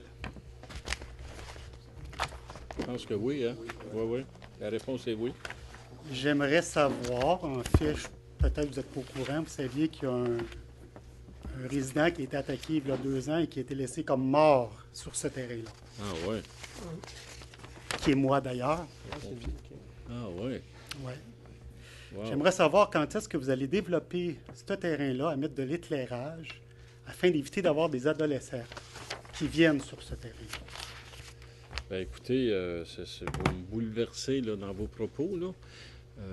Speaker 1: Je pense que oui, hein? Oui, oui. La réponse est oui.
Speaker 10: J'aimerais savoir, en fait, peut-être que vous n'êtes pas au courant, vous saviez qu'il y a un résident qui a été attaqué il y a 2 ans et qui a été laissé comme mort sur ce terrain-là.
Speaker 1: Ah oui.
Speaker 10: Qui est moi d'ailleurs.
Speaker 1: Ah oui.
Speaker 10: Oui.
Speaker 1: Wow.
Speaker 10: J'aimerais savoir quand est-ce que vous allez développer ce terrain-là à mettre de l'éclairage afin d'éviter d'avoir des adolescents qui viennent sur ce terrain.
Speaker 1: Bien, écoutez, vous me bouleversez là, dans vos propos, là.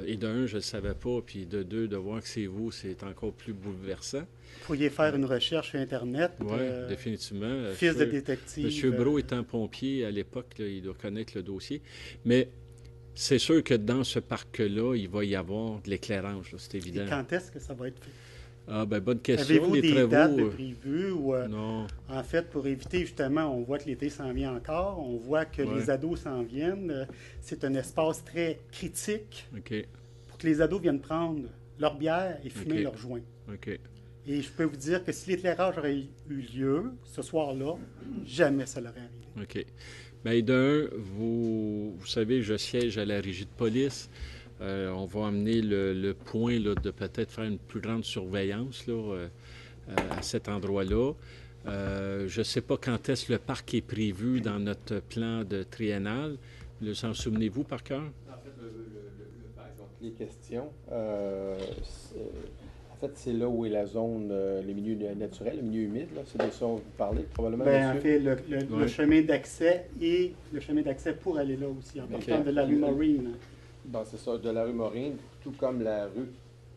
Speaker 1: Et d'un, je ne le savais pas, puis de deux, de voir que c'est vous, c'est encore plus bouleversant.
Speaker 10: Vous pourriez faire une recherche sur Internet.
Speaker 1: Oui, définitivement.
Speaker 10: Fils de détective.
Speaker 1: Monsieur Brault étant pompier à l'époque, là, il doit connaître le dossier. Mais c'est sûr que dans ce parc-là, il va y avoir de l'éclairage, c'est évident.
Speaker 10: Et quand est-ce que ça va être fait?
Speaker 1: Ah, ben bonne question.
Speaker 10: Avez-vous
Speaker 1: Les
Speaker 10: des
Speaker 1: travaux,
Speaker 10: dates de prévues ou,
Speaker 1: non.
Speaker 10: en fait, pour éviter justement, on voit que l'été s'en vient encore, on voit que
Speaker 1: Ouais.
Speaker 10: les ados s'en viennent. C'est un espace très critique
Speaker 1: OK.
Speaker 10: pour que les ados viennent prendre leur bière et fumer
Speaker 1: OK.
Speaker 10: leur joint.
Speaker 1: OK.
Speaker 10: Et je peux vous dire que si l'éclairage aurait eu lieu ce soir-là, jamais ça l'aurait arrivé.
Speaker 1: OK. Bien, d'un, vous savez, je siège à la régie de police. On va amener le point là, de peut-être faire une plus grande surveillance là, à cet endroit-là. Je ne sais pas quand est-ce que le parc est prévu dans notre plan de triennal. S'en souvenez-vous par cœur?
Speaker 8: En fait, le parc, donc les questions, en fait, c'est là où est la zone, les milieux naturels, le milieu humide, là. C'est de ça dont vous parlez, probablement,
Speaker 10: Ben, en
Speaker 8: monsieur?
Speaker 10: fait, le chemin d'accès et le chemin d'accès pour aller là aussi, en partant de la rue Marine.
Speaker 8: Bon, c'est ça, de la rue Maureen, tout comme la rue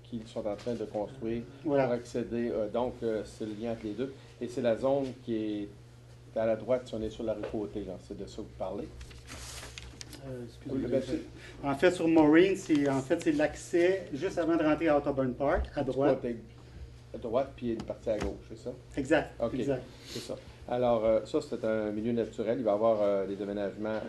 Speaker 8: qu'ils sont en train de construire
Speaker 10: Voilà.
Speaker 8: pour accéder. Donc, c'est le lien entre les deux. Et c'est la zone qui est à la droite si on est sur la rue Côté, là. C'est de ça que vous parlez.
Speaker 10: Excusez-moi.
Speaker 8: Oui, ben,
Speaker 10: En fait, sur Maureen, c'est l'accès juste avant de rentrer à Autoburn Park, à droite.
Speaker 8: Côté à droite, puis une partie à gauche, c'est ça?
Speaker 10: Exact.
Speaker 8: OK,
Speaker 10: Exact.
Speaker 8: c'est ça. Alors, ça, c'est un milieu naturel. Il va y avoir des déménagements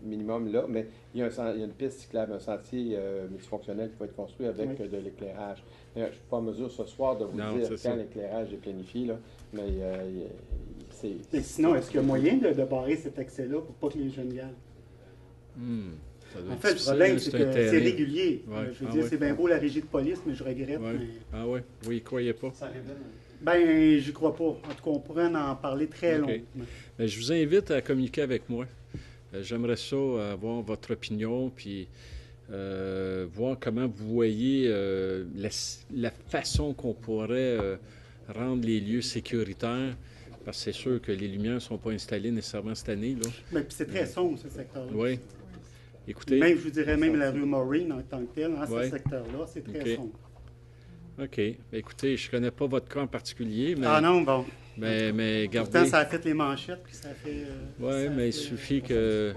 Speaker 8: minimum là, mais il y a une piste cyclable, un sentier multifonctionnel qui va être construit avec de l'éclairage. Je ne suis pas en mesure ce soir de vous dire quand l'éclairage est planifié, là, mais c'est...
Speaker 10: Et sinon, est-ce qu'il y a moyen de barrer cet accès-là pour pas que les jeunes y aillent? En fait, le problème, c'est que c'est régulier.
Speaker 1: Ouais.
Speaker 10: Je veux dire, c'est bien beau la régie de police, mais je regrette.
Speaker 1: Ouais.
Speaker 10: Mais...
Speaker 1: Ah oui? Vous y croyez pas?
Speaker 6: Ça révèle.
Speaker 10: Ben, j'y crois pas. En tout cas, on pourrait en parler très
Speaker 1: OK.
Speaker 10: longtemps.
Speaker 1: Bien, je vous invite à communiquer avec moi. J'aimerais ça avoir votre opinion, puis voir comment vous voyez la façon qu'on pourrait rendre les lieux sécuritaires, parce que c'est sûr que les lumières ne sont pas installées nécessairement cette année, là.
Speaker 10: Mais puis c'est très sombre, ce secteur-là.
Speaker 1: Oui. Écoutez...
Speaker 10: Même, je vous dirais, même la rue Maureen en tant que telle,
Speaker 1: Ouais.
Speaker 10: ce secteur-là, c'est très
Speaker 1: OK.
Speaker 10: sombre.
Speaker 1: OK. Bien, écoutez, je ne connais pas votre cas en particulier, mais...
Speaker 10: Ah non, bon.
Speaker 1: Mais
Speaker 10: Pourtant,
Speaker 1: gardez...
Speaker 10: ça a fait les manchettes, puis ça fait...
Speaker 1: Oui, mais il suffit que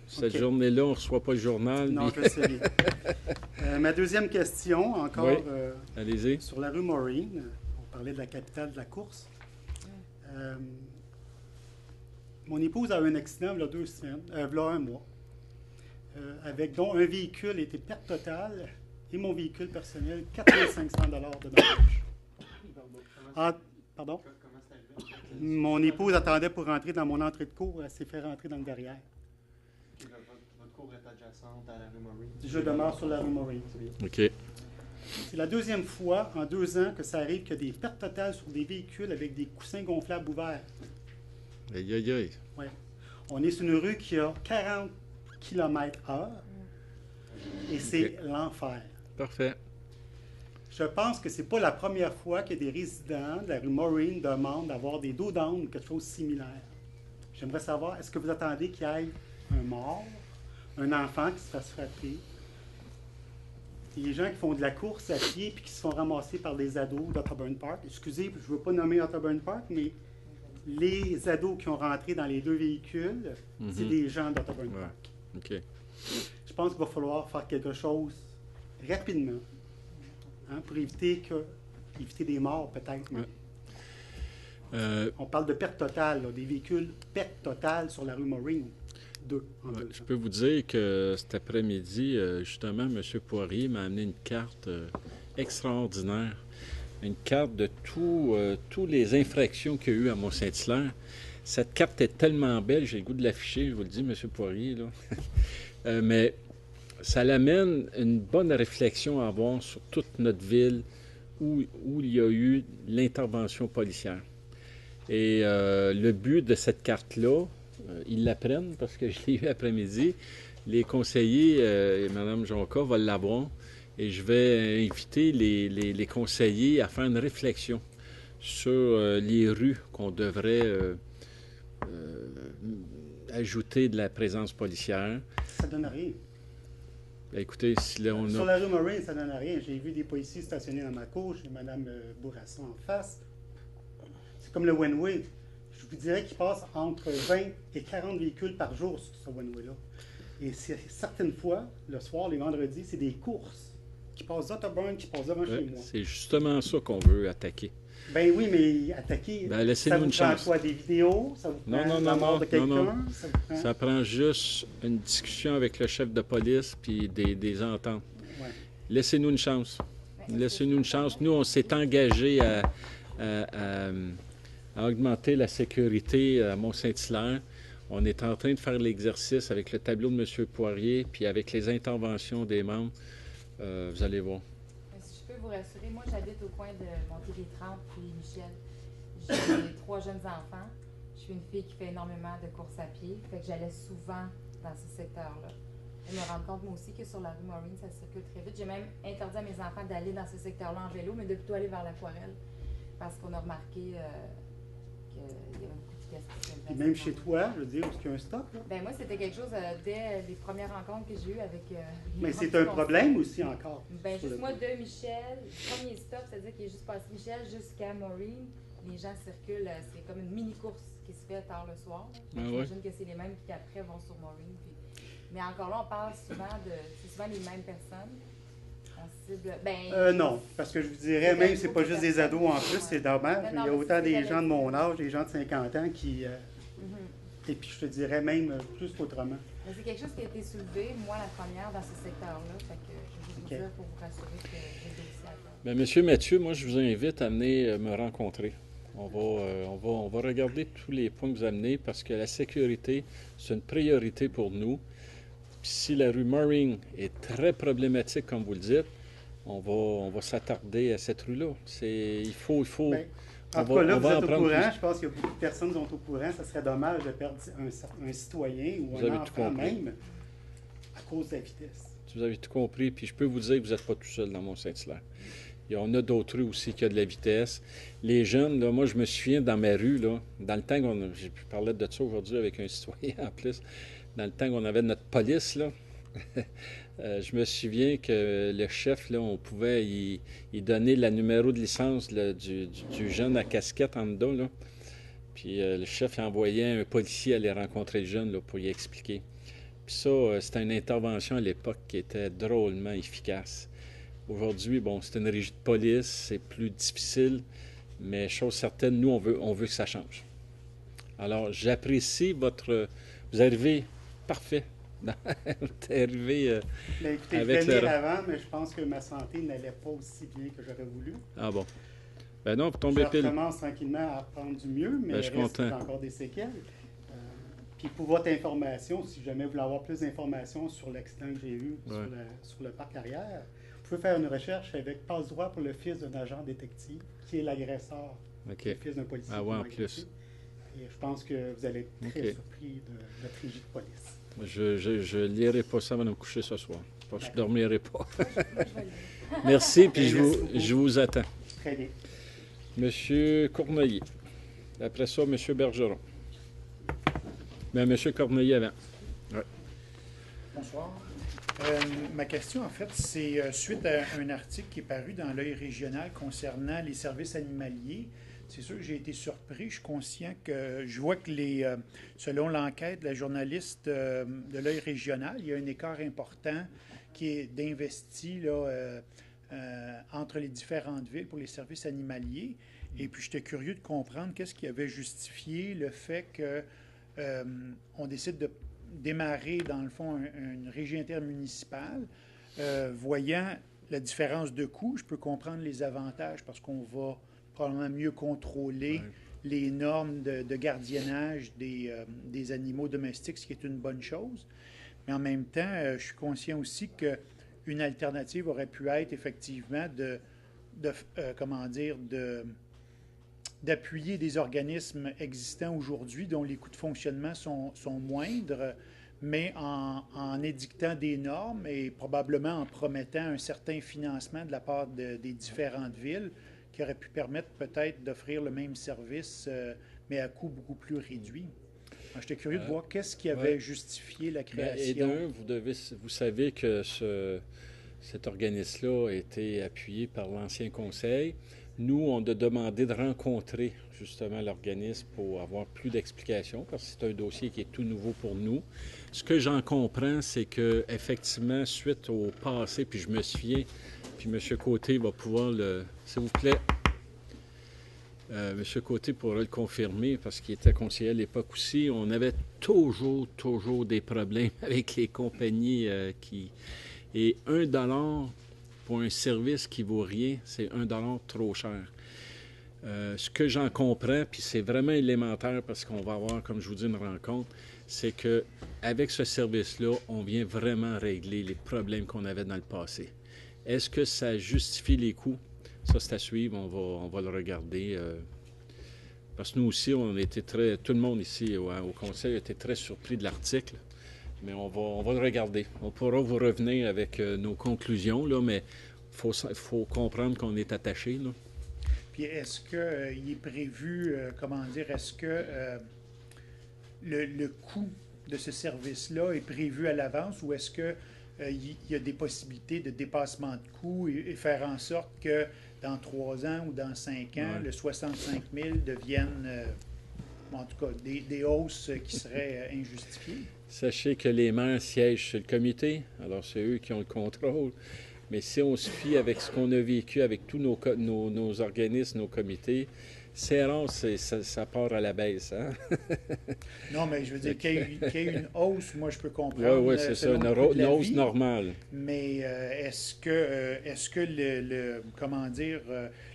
Speaker 1: cette journée-là, on ne reçoit pas le journal.
Speaker 10: Non,
Speaker 1: puis-
Speaker 10: je sais bien. Ma deuxième question, encore
Speaker 1: Oui. Allez-y.
Speaker 10: sur la rue Maureen. On parlait de la capitale de la course. Mon épouse a eu un accident il y a 2 semaines, il y a 1 mois, dont un véhicule était perte totale et mon véhicule personnel, 4 500 $ de dommages. Pardon? Mon épouse attendait pour rentrer dans mon entrée de cour, elle s'est fait rentrer dans le derrière.
Speaker 6: Votre cour est adjacente à la rue Maureen.
Speaker 10: Je demeure sur la rue Maureen.
Speaker 1: OK.
Speaker 10: C'est la deuxième fois en 2 ans que ça arrive qu'il y a des pertes totales sur des véhicules avec des coussins gonflables ouverts.
Speaker 1: Aïe, aïe, aïe.
Speaker 10: Ouais. On est sur une rue qui a 40 km/h et c'est l'enfer.
Speaker 1: Parfait.
Speaker 10: Je pense que c'est pas la première fois que des résidents de la rue Maureen demandent d'avoir des dos d'âne ou quelque chose de similaire. J'aimerais savoir, est-ce que vous attendez qu'il y ait un mort, un enfant qui se fasse frapper, des gens qui font de la course à pied puis qui se font ramasser par des ados d'Otterburn Park? Excusez, je ne veux pas nommer Otterburn Park, mais les ados qui ont rentré dans les 2 véhicules, c'est des gens d'Otterburn
Speaker 1: Ouais.
Speaker 10: Park.
Speaker 1: OK.
Speaker 10: Je pense qu'il va falloir faire quelque chose rapidement pour éviter des morts peut-être.
Speaker 1: Ouais.
Speaker 10: On parle de perte totale, là, des véhicules perte totale sur la rue Maureen. 2 en 2
Speaker 1: Je peux vous dire que cet après-midi, justement, M. Poirier m'a amené une carte extraordinaire. Une carte de tous les infractions qu'il y a eu à Mont-Saint-Hilaire. Cette carte est tellement belle, j'ai le goût de l'afficher, je vous le dis, M. Poirier, là. Mais ça l'amène une bonne réflexion à avoir sur toute notre ville où il y a eu l'intervention policière. Et le but de cette carte-là, ils l'apprennent parce que je l'ai eu après-midi. Les conseillers et Mme Jonca vont l'avoir. Et je vais inviter les conseillers à faire une réflexion sur les rues qu'on devrait ajouter de la présence policière.
Speaker 10: Ça donne rien.
Speaker 1: Bien, écoutez, si là, on
Speaker 10: Sur
Speaker 1: a...
Speaker 10: la rue Maureen, ça donne rien. J'ai vu des policiers stationnés dans ma cour, j'ai Mme Bourasson en face. C'est comme le one-way. Je vous dirais qu'il passe entre 20 et 40 véhicules par jour sur ce one-way-là. Et certaines fois, le soir, les vendredis, c'est des courses. qui passe d'Otterburn, qui passe devant chez moi.
Speaker 1: C'est justement ça qu'on veut attaquer.
Speaker 10: Ben oui, mais attaquer,
Speaker 1: Ben, laissez-nous
Speaker 10: ça vous
Speaker 1: une
Speaker 10: prend
Speaker 1: chance.
Speaker 10: quoi, des vidéos? Ça vous prend
Speaker 1: Non,
Speaker 10: la mort de quelqu'un?
Speaker 1: non.
Speaker 10: Ça vous prend...
Speaker 1: Ça prend juste une discussion avec le chef de police puis des ententes.
Speaker 10: Ouais.
Speaker 1: Laissez-nous une chance. Laissez-nous une chance. Nous, on s'est engagé à augmenter la sécurité à Mont-Saint-Hilaire. On est en train de faire l'exercice avec le tableau de M. Poirier puis avec les interventions des membres. Vous allez voir.
Speaker 11: Si je peux vous rassurer, moi, j'habite au coin de Montérégie-30 puis Michel. J'ai 3 jeunes enfants. Je suis une fille qui fait énormément de courses à pied. Fait que j'allais souvent dans ce secteur-là. Je me rends compte, moi aussi, que sur la rue Maureen, ça circule très vite. J'ai même interdit à mes enfants d'aller dans ce secteur-là en vélo, mais de plutôt aller vers l'Aquarelle. Parce qu'on a remarqué qu'il y avait beaucoup de pièces.
Speaker 10: Puis même chez toi, je veux dire, est-ce qu'il y a un stop, là?
Speaker 11: Ben moi, c'était quelque chose dès les premières rencontres que j'ai eues avec...
Speaker 10: Mais c'est un problème aussi encore.
Speaker 11: Ben juste moi, de Michel, le premier stop, c'est-à-dire qu'il est juste passé Michel jusqu'à Maureen. Les gens circulent, c'est comme une mini-course qui se fait tard le soir. J'imagine que c'est les mêmes qui après vont sur Maureen. Mais encore là, on parle souvent c'est souvent les mêmes personnes. On cible,
Speaker 10: non, parce que je vous dirais, même c'est pas juste des ados en plus, c'est dommage. Il y a autant des gens de mon âge, des gens de 50 ans qui... Et puis je te dirais même plus qu'autrement.
Speaker 11: C'est quelque chose qui a été soulevé, moi, la première, dans ce secteur-là. Fait que je vais juste vous dire pour vous rassurer que j'ai le dossier à faire.
Speaker 1: Bien, Monsieur Mathieu, moi, je vous invite à venir me rencontrer. On va regarder tous les points que vous amenez parce que la sécurité, c'est une priorité pour nous. Puis si la rue Maureen est très problématique, comme vous le dites, on va s'attarder à cette rue-là. Il faut...
Speaker 10: Bien, en tout cas, là, vous êtes au courant. Je pense que beaucoup de personnes sont au courant. Ça serait dommage de perdre un citoyen ou un enfant même à cause de la vitesse.
Speaker 1: Vous avez tout compris. Puis je peux vous dire que vous n'êtes pas tout seul dans Mont-Saint-Hilaire. On a d'autres rues aussi qui ont de la vitesse. Les jeunes, là, moi, je me souviens dans ma rue, là, dans le temps j'ai pu parler de ça aujourd'hui avec un citoyen en plus, dans le temps qu'on avait notre police, là, je me souviens que le chef, là, on pouvait y donner le numéro de licence là, du jeune à casquette en dedans, là. Puis le chef envoyait un policier aller rencontrer le jeune là, pour y expliquer. Puis ça, c'était une intervention à l'époque qui était drôlement efficace. Aujourd'hui, bon, c'est une régie de police, c'est plus difficile, mais chose certaine, nous, on veut que ça change. Alors, j'apprécie vous arrivez parfait. Vous êtes arrivé
Speaker 10: écoutez,
Speaker 1: avec
Speaker 10: je venais avant, mais je pense que ma santé n'allait pas aussi bien que j'aurais voulu.
Speaker 1: Ah bon? Ben non, vous tombez pile.
Speaker 10: Je recommence tranquillement à reprendre du mieux, mais il reste encore des séquelles. Puis pour votre information, si jamais vous voulez avoir plus d'informations sur l'accident que j'ai eu sur le parc arrière, vous pouvez faire une recherche avec passe-droit pour le fils d'un agent détective qui est l'agresseur, le fils d'un policier.
Speaker 1: Ah ouais, en plus.
Speaker 10: Et je pense que vous allez être très surpris de notre régie de police.
Speaker 1: Je ne lirai pas ça avant de me coucher ce soir. Je ne dormirai pas. Merci, puis je vous attends.
Speaker 10: Très bien.
Speaker 1: Monsieur Cournoyer. Après ça, Monsieur Bergeron. Mais Monsieur Cournoyer avant. Ouais.
Speaker 12: Bonsoir. Ma question, en fait, c'est suite à un article qui est paru dans l'Œil régional concernant les services animaliers. C'est sûr que j'ai été surpris. Je suis conscient que je vois que selon l'enquête de la journaliste de l'Œil régional, il y a un écart important qui est d'investi entre les différentes villes pour les services animaliers. Et puis, j'étais curieux de comprendre qu'est-ce qui avait justifié le fait qu'on décide de démarrer, dans le fond, une régie intermunicipale. Voyant la différence de coûts, je peux comprendre les avantages parce qu'on va probablement mieux contrôler les normes de gardiennage des animaux domestiques, ce qui est une bonne chose. Mais en même temps, je suis conscient aussi qu'une alternative aurait pu être effectivement d'appuyer des organismes existants aujourd'hui dont les coûts de fonctionnement sont moindres, mais en édictant des normes et probablement en promettant un certain financement de la part des différentes villes qui aurait pu permettre peut-être d'offrir le même service, mais à coût beaucoup plus réduit. J'étais curieux de voir qu'est-ce qui avait justifié la création.
Speaker 1: Vous savez que cet organisme-là a été appuyé par l'ancien conseil. Nous, on a demandé de rencontrer justement l'organisme pour avoir plus d'explications, parce que c'est un dossier qui est tout nouveau pour nous. Ce que j'en comprends, c'est que effectivement, suite au passé, puis je me souviens, Puis M. Côté va pouvoir s'il vous plaît, M. Côté pourra le confirmer parce qu'il était conseiller à l'époque aussi. On avait toujours des problèmes avec les compagnies Et 1 $ pour un service qui vaut rien, c'est 1 $ trop cher. Ce que j'en comprends, puis c'est vraiment élémentaire parce qu'on va avoir, comme je vous dis, une rencontre, c'est qu'avec ce service-là, on vient vraiment régler les problèmes qu'on avait dans le passé. Est-ce que ça justifie les coûts? Ça, c'est à suivre, on va le regarder. Parce que nous aussi, on était tout le monde ici au Conseil a été très surpris de l'article, mais on va le regarder. On pourra vous revenir avec nos conclusions, là, mais il faut comprendre qu'on est attaché, là.
Speaker 12: Puis est-ce qu'il est prévu, est-ce que le coût de ce service-là est prévu à l'avance ou est-ce qu'il y a des possibilités de dépassement de coûts et faire en sorte que dans 3 ans ou dans 5 ans, le 65 000 deviennent, en tout cas, des hausses qui seraient injustifiées?
Speaker 1: Sachez que les maires siègent sur le comité, alors c'est eux qui ont le contrôle. Mais si on se fie avec ce qu'on a vécu avec tous nos organismes, nos comités, c'est rare, ça part à la baisse. Hein?
Speaker 12: Non, mais je veux dire qu'il y ait une hausse, moi je peux comprendre.
Speaker 1: Oui, c'est ça, une hausse normale.
Speaker 12: Mais est-ce que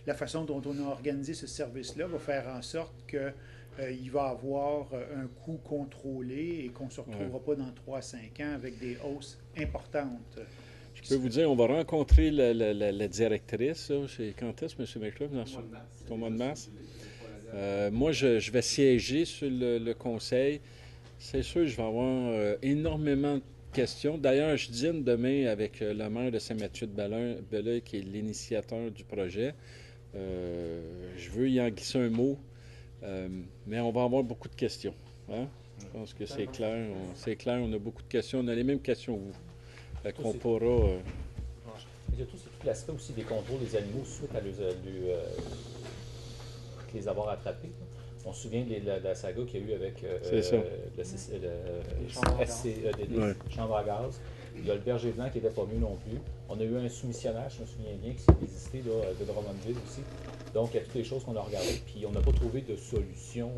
Speaker 12: la façon dont on a organisé ce service-là va faire en sorte qu'il va avoir un coût contrôlé et qu'on ne se retrouvera pas dans 3-5 ans avec des hausses importantes?
Speaker 1: Je peux vous dire, on va rencontrer la directrice. Quand est-ce, M. McClure? Au mois de mars. Moi, je vais siéger sur le conseil. C'est sûr, je vais avoir énormément de questions. D'ailleurs, je dîne demain avec le maire de Saint-Mathieu-de-Belleuil, qui est l'initiateur du projet. Je veux y en glisser un mot, mais on va avoir beaucoup de questions. Hein? Je pense que c'est clair. On a beaucoup de questions. On a les mêmes questions que vous. Fait qu'on pourra...
Speaker 13: C'est tout l'aspect aussi des contrôles des animaux suite à les avoir attrapés. On se souvient de la saga qu'il y a eu avec les chambres à gaz. Il y a le berger blanc qui n'était pas mieux non plus. On a eu un soumissionnaire, je me souviens bien, qui s'est désisté de Drummondville aussi. Donc, il y a toutes les choses qu'on a regardées. Puis, on n'a pas trouvé de solution,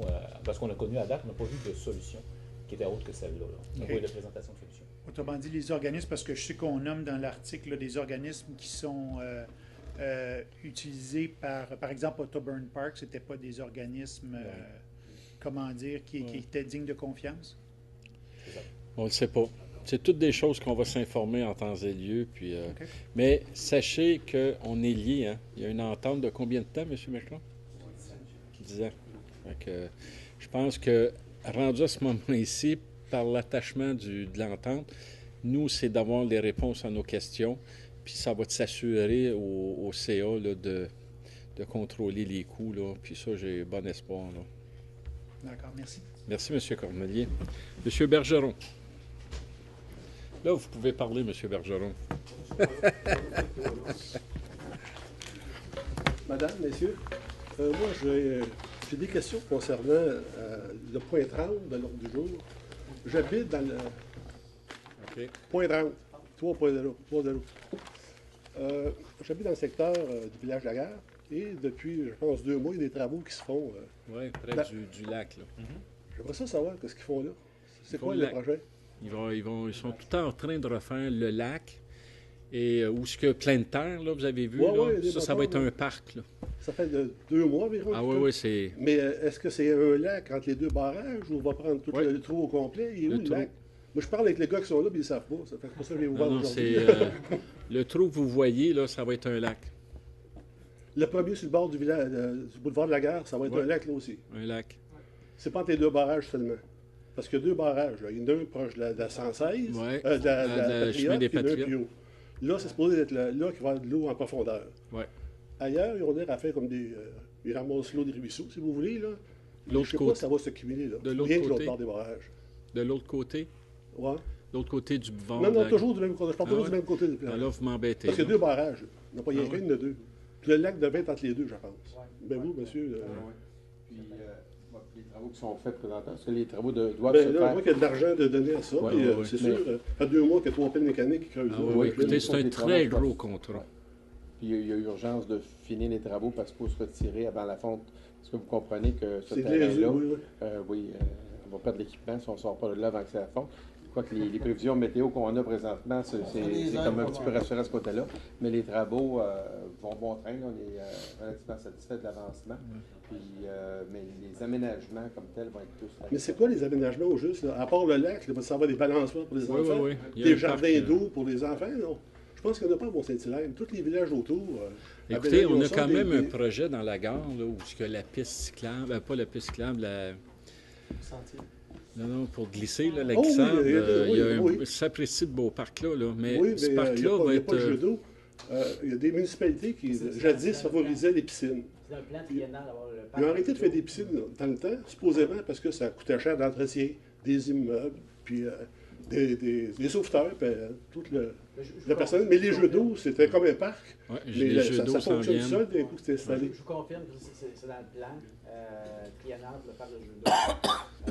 Speaker 13: parce qu'on a connu à date, on n'a pas vu de solution qui était autre que celle-là. On n'a pas eu de présentation de solution.
Speaker 12: Autrement dit, les organismes, parce que je sais qu'on nomme dans l'article des organismes qui sont utilisés par exemple, Autoburn Park, ce n'étaient pas des organismes, qui étaient dignes de confiance?
Speaker 1: On ne le sait pas. C'est toutes des choses qu'on va s'informer en temps et lieu. Puis, mais sachez qu'on est liés. Hein? Il y a une entente de combien de temps, M. Méchlin? 10 ans. Je pense que, rendu à ce moment-ci, par l'attachement de l'entente, nous, c'est d'avoir les réponses à nos questions, puis ça va s'assurer au CA là, de contrôler les coûts, là, puis ça, j'ai bon espoir.
Speaker 12: D'accord, merci.
Speaker 1: Merci, M. Cornelier. M. Bergeron. Là, vous pouvez parler, M. Bergeron.
Speaker 14: Madame, messieurs, moi, j'ai des questions concernant le point 30 de l'ordre du jour. J'habite dans le point 30, 3.0. J'habite dans le secteur du village de la Gare et depuis, je pense, 2 mois, il y a des travaux qui se font.
Speaker 1: Oui, près du lac. Là.
Speaker 14: J'aimerais ça savoir ce qu'ils font là. C'est quoi le projet?
Speaker 1: Ils sont tout en train de refaire le lac et où ce que plein de terre, là, vous avez vu, ça va être un parc. Là.
Speaker 14: Ça fait 2 mois environ.
Speaker 1: Ah oui, c'est...
Speaker 14: Mais est-ce que c'est un lac entre les 2 barrages ou on va prendre tout le trou au complet? Il est où le lac? Moi, je parle avec les gars qui sont là, mais ils ne savent pas. Ça fait pour ça que j'ai ouvert aujourd'hui.
Speaker 1: Le trou que vous voyez, là, ça va être un lac.
Speaker 14: Le premier sur le bord du boulevard de la Gare, ça va être un lac, là aussi.
Speaker 1: Un lac.
Speaker 14: C'est pas entre les 2 barrages seulement. Parce qu'il y a 2 barrages. Là. Il y en a un proche de la 116, de la Patriote, et un plus haut. Là, c'est supposé être là qu'il va y avoir de l'eau en profondeur.
Speaker 1: Ouais.
Speaker 14: Ailleurs, ils ont l'air à faire comme ils ramassent l'eau des ruisseaux, si vous voulez. Là. Je ne sais pas si ça va s'accumuler. Là.
Speaker 1: De l'autre côté.
Speaker 14: L'autre bord des barrages.
Speaker 1: De l'autre côté?
Speaker 14: Oui.
Speaker 1: L'autre côté du boulevard?
Speaker 14: Non, toujours du même côté. Je parle toujours du même côté.
Speaker 1: Là, vous m'embêtez.
Speaker 14: Parce qu'il y a 2 barrages. Il n'y en a pas rien qu'un, il y en a 2. Puis le lac devait être entre les 2, je pense. Ben vous, monsieur...
Speaker 8: Puis les travaux qui sont faits présentement, est-ce que les travaux doivent se faire?
Speaker 14: Je vois qu'il y a de l'argent de donner à ça. C'est sûr. Ça fait 2 mois qu'il y a 3 pelles mécaniques qui creusent.
Speaker 1: Oui, écoutez, c'est un très gros contrat.
Speaker 8: Puis il y a urgence de finir les travaux parce qu'il faut se retirer avant la fonte. Est-ce que vous comprenez que ce terrain-là, on va perdre l'équipement si on ne sort pas de là avant que ça fonde? Je crois que les prévisions météo qu'on a présentement, c'est comme un petit peu rassurant à ce côté-là. Mais les travaux vont bon train. On est relativement satisfait de l'avancement. Puis, mais les aménagements comme tels vont être plus...
Speaker 14: Mais c'est quoi les aménagements au juste? Là? À part le lac, il va y avoir des balançoires pour les enfants,
Speaker 1: oui.
Speaker 14: des jardins d'eau pour les enfants, non? Je pense qu'il n'y en a pas à Mont-Saint-Hilaire. Tous les villages autour...
Speaker 1: Écoutez, on a quand même un projet dans la gare là, où il y a la piste cyclable, pas la piste cyclable, la...
Speaker 6: Sentier.
Speaker 1: Non, pour glisser, là, la glissade, il y a un sapristi de beau parc là, mais ce parc-là va être...
Speaker 14: Il y a des municipalités qui, jadis, favorisaient les piscines.
Speaker 4: C'est dans le plan triennal d'avoir le parc.
Speaker 14: Ils ont arrêté de faire des piscines dans le temps, supposément parce que ça coûtait cher d'entretien, des immeubles, puis des sauveteurs, puis toute la personne. Mais les jeux d'eau, c'était comme un parc.
Speaker 1: Ouais,
Speaker 14: mais ça fonctionne seul d'un coup que c'était installé.
Speaker 4: Je vous confirme que c'est dans le plan triennal pour le parc de jeux d'eau.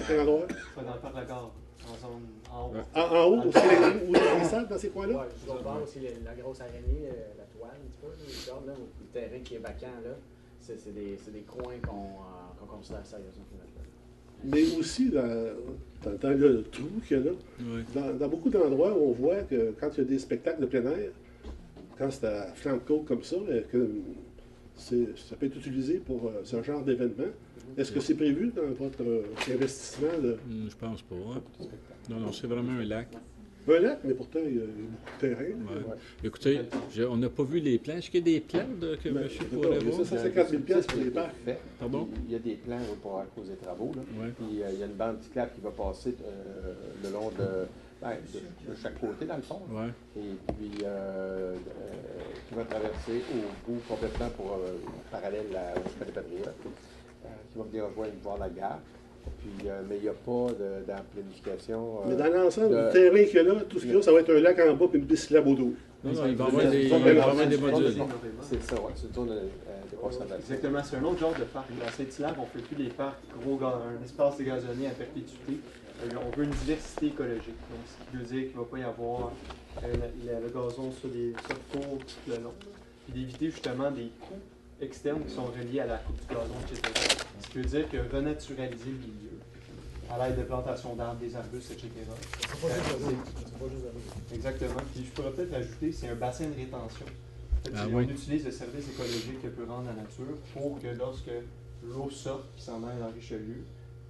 Speaker 14: Quel endroit?
Speaker 6: C'est dans le parc de la gare, en zone en haut.
Speaker 14: En haut, aussi, où il y a des salles dans ces coins-là?
Speaker 4: Oui, je vais voir aussi la grosse araignée, la toile, un petit peu, les cordes, là, le terrain qui est vacant, là. C'est des coins qu'on considère sérieusement.
Speaker 14: Mais aussi, dans le trou qu'il y a là, dans beaucoup d'endroits, on voit que quand il y a des spectacles de plein air, quand c'est à flanc de côte comme ça, que ça peut être utilisé pour ce genre d'événement. Est-ce que c'est prévu dans votre investissement?
Speaker 1: Je pense pas. Hein? Non, c'est vraiment un lac.
Speaker 14: Un lac, mais pourtant, il y a beaucoup de terrain.
Speaker 1: Ouais. Écoutez, on n'a pas vu les plans. Est-ce qu'il y a des plans que M. pourrait voir?
Speaker 14: Il y a 150 000 pièces pour les parcs.
Speaker 1: Pardon?
Speaker 8: Il y a des plans pour à cause des travaux. Là.
Speaker 1: Ouais.
Speaker 8: Puis, il y a une bande cyclable qui va passer le long de chaque côté, dans le fond.
Speaker 1: Ouais.
Speaker 8: Et puis, qui va traverser au bout complètement parallèle à l'Hôpital des Patriotes, qui va venir voir la gare. Puis, mais il n'y a pas dans la planification.
Speaker 14: Mais dans l'ensemble du terrain qu'il y a là, tout ce qu'il y a, ça va être un lac en bas et une piste cyclable au dos.
Speaker 1: Non, il va y avoir des modules.
Speaker 8: C'est ça, oui. C'est une zone de conservation.
Speaker 6: Exactement. C'est un autre genre de parc. À Saint-Hilaire, on ne fait plus des parcs un espace dégazonné à perpétuité. On veut une diversité écologique. Donc, ce qui veut dire qu'il ne va pas y avoir le gazon sur les tours tout le long. Puis d'éviter justement des coûts externes qui sont reliés à la coupe du gazon, etc. Ce qui veut dire que renaturaliser le milieu à l'aide de plantation d'arbres, des arbustes, etc. Exactement. Puis je pourrais peut-être ajouter, c'est un bassin de rétention. En fait, on utilise le service écologique que peut rendre la nature pour que lorsque l'eau sorte qui s'en aille dans Richelieu,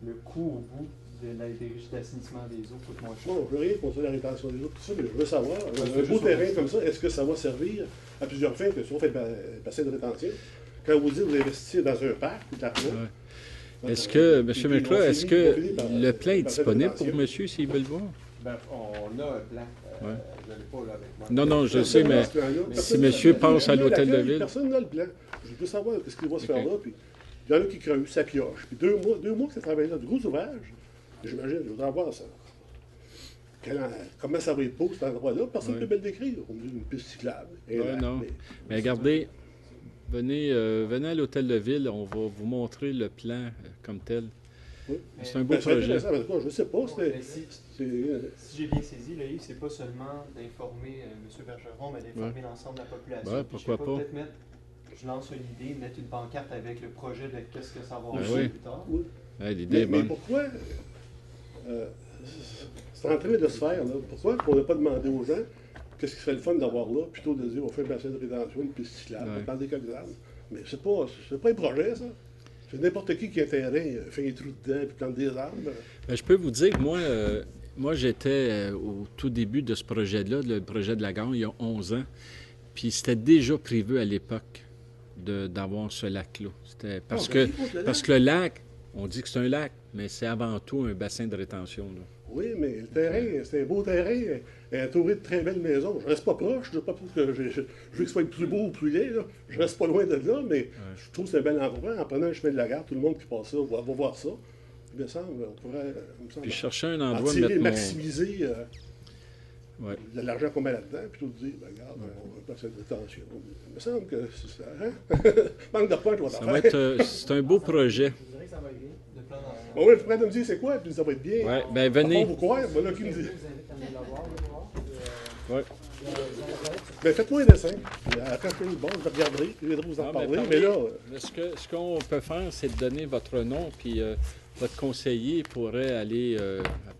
Speaker 6: le coût au bout de l'assainissement des eaux coûte moins cher.
Speaker 14: Bon, je veux rien contre la rétention des eaux, tout ça, mais je veux savoir, un beau terrain comme ça, est-ce que ça va servir à plusieurs fins que si on fait bassin de rétention? Quand vous dites que vous investissez dans un parc, tout à
Speaker 1: Est-ce que, M. Mécra, est-ce que le plan est disponible pour monsieur s'il veut le voir?
Speaker 8: Ben, on a un plan. Je ne l'ai pas là avec moi.
Speaker 1: Non, je sais, mais si monsieur passe à l'hôtel de ville.
Speaker 14: Personne n'a le plan. Je veux savoir ce qu'il va se faire là. Puis il y en a qui creusent, ça pioche. Puis 2 mois que ça travaille là, de gros ouvrages. J'imagine, je voudrais voir ça. Comment ça va être beau cet endroit-là? Personne ne peut bien le décrire. On dit une piste cyclable.
Speaker 1: Mais regardez. Venez à l'hôtel de ville, on va vous montrer le plan comme tel.
Speaker 14: Oui.
Speaker 1: C'est un beau projet.
Speaker 14: Je ne sais pas.
Speaker 6: Si j'ai bien saisi, le livre, c'est pas seulement d'informer M. Bergeron, mais d'informer l'ensemble de la population.
Speaker 1: Pourquoi pas?
Speaker 6: Peut-être je lance une idée, mettre une pancarte avec le projet de qu'est-ce que ça va avoir plus tard.
Speaker 14: Oui.
Speaker 1: L'idée est bonne.
Speaker 14: Mais pourquoi c'est en train de se faire, là? Pourquoi on n'a pas demandé aux gens qu'est-ce qui serait le fun d'avoir là, plutôt de dire on fait un bassin de rétention, une piste cyclable, on parle des quelques arbres. Mais c'est pas un projet, ça. C'est n'importe qui a un terrain, fait un trou dedans, puis plante des arbres.
Speaker 1: Ben, je peux vous dire que moi j'étais au tout début de ce projet-là, le projet de la gare, il y a 11 ans. Puis c'était déjà prévu à l'époque d'avoir ce lac-là. Parce que le lac, on dit que c'est un lac, mais c'est avant tout un bassin de rétention. Là.
Speaker 14: Oui, mais le terrain, c'est un beau terrain, entouré de très belles maisons. Je reste pas proche, je veux pas que je veux que ce soit plus beau ou plus laid. Là. Je reste pas loin de là, mais je trouve que c'est un bel endroit. En prenant le chemin de la gare, tout le monde qui passe là va voir ça. Il me semble, on pourrait
Speaker 1: puis chercher un endroit
Speaker 14: tirer,
Speaker 1: mettre
Speaker 14: maximiser l'argent qu'on met là-dedans, puis tout dire, regarde, on va passer de rétention. Il me semble que c'est ça. Hein? Manque de points, je vais t'en faire.
Speaker 1: C'est un beau projet.
Speaker 6: Je dirais que ça va être bien, de plan d'ensemble.
Speaker 14: Bon, oui, le frère me dire c'est quoi, puis ça va être bien.
Speaker 1: Oui, bien venez.
Speaker 14: On va vous croire, voilà qui me dit.
Speaker 4: Je vous invite à venir le voir.
Speaker 1: Oui.
Speaker 14: Ben, faites-moi un dessin. Puis, quand je finis le bon, je vais regarder. Je viendrai vous en parler. Mais là,
Speaker 1: Ce qu'on peut faire, c'est de donner votre nom, puis votre conseiller pourrait aller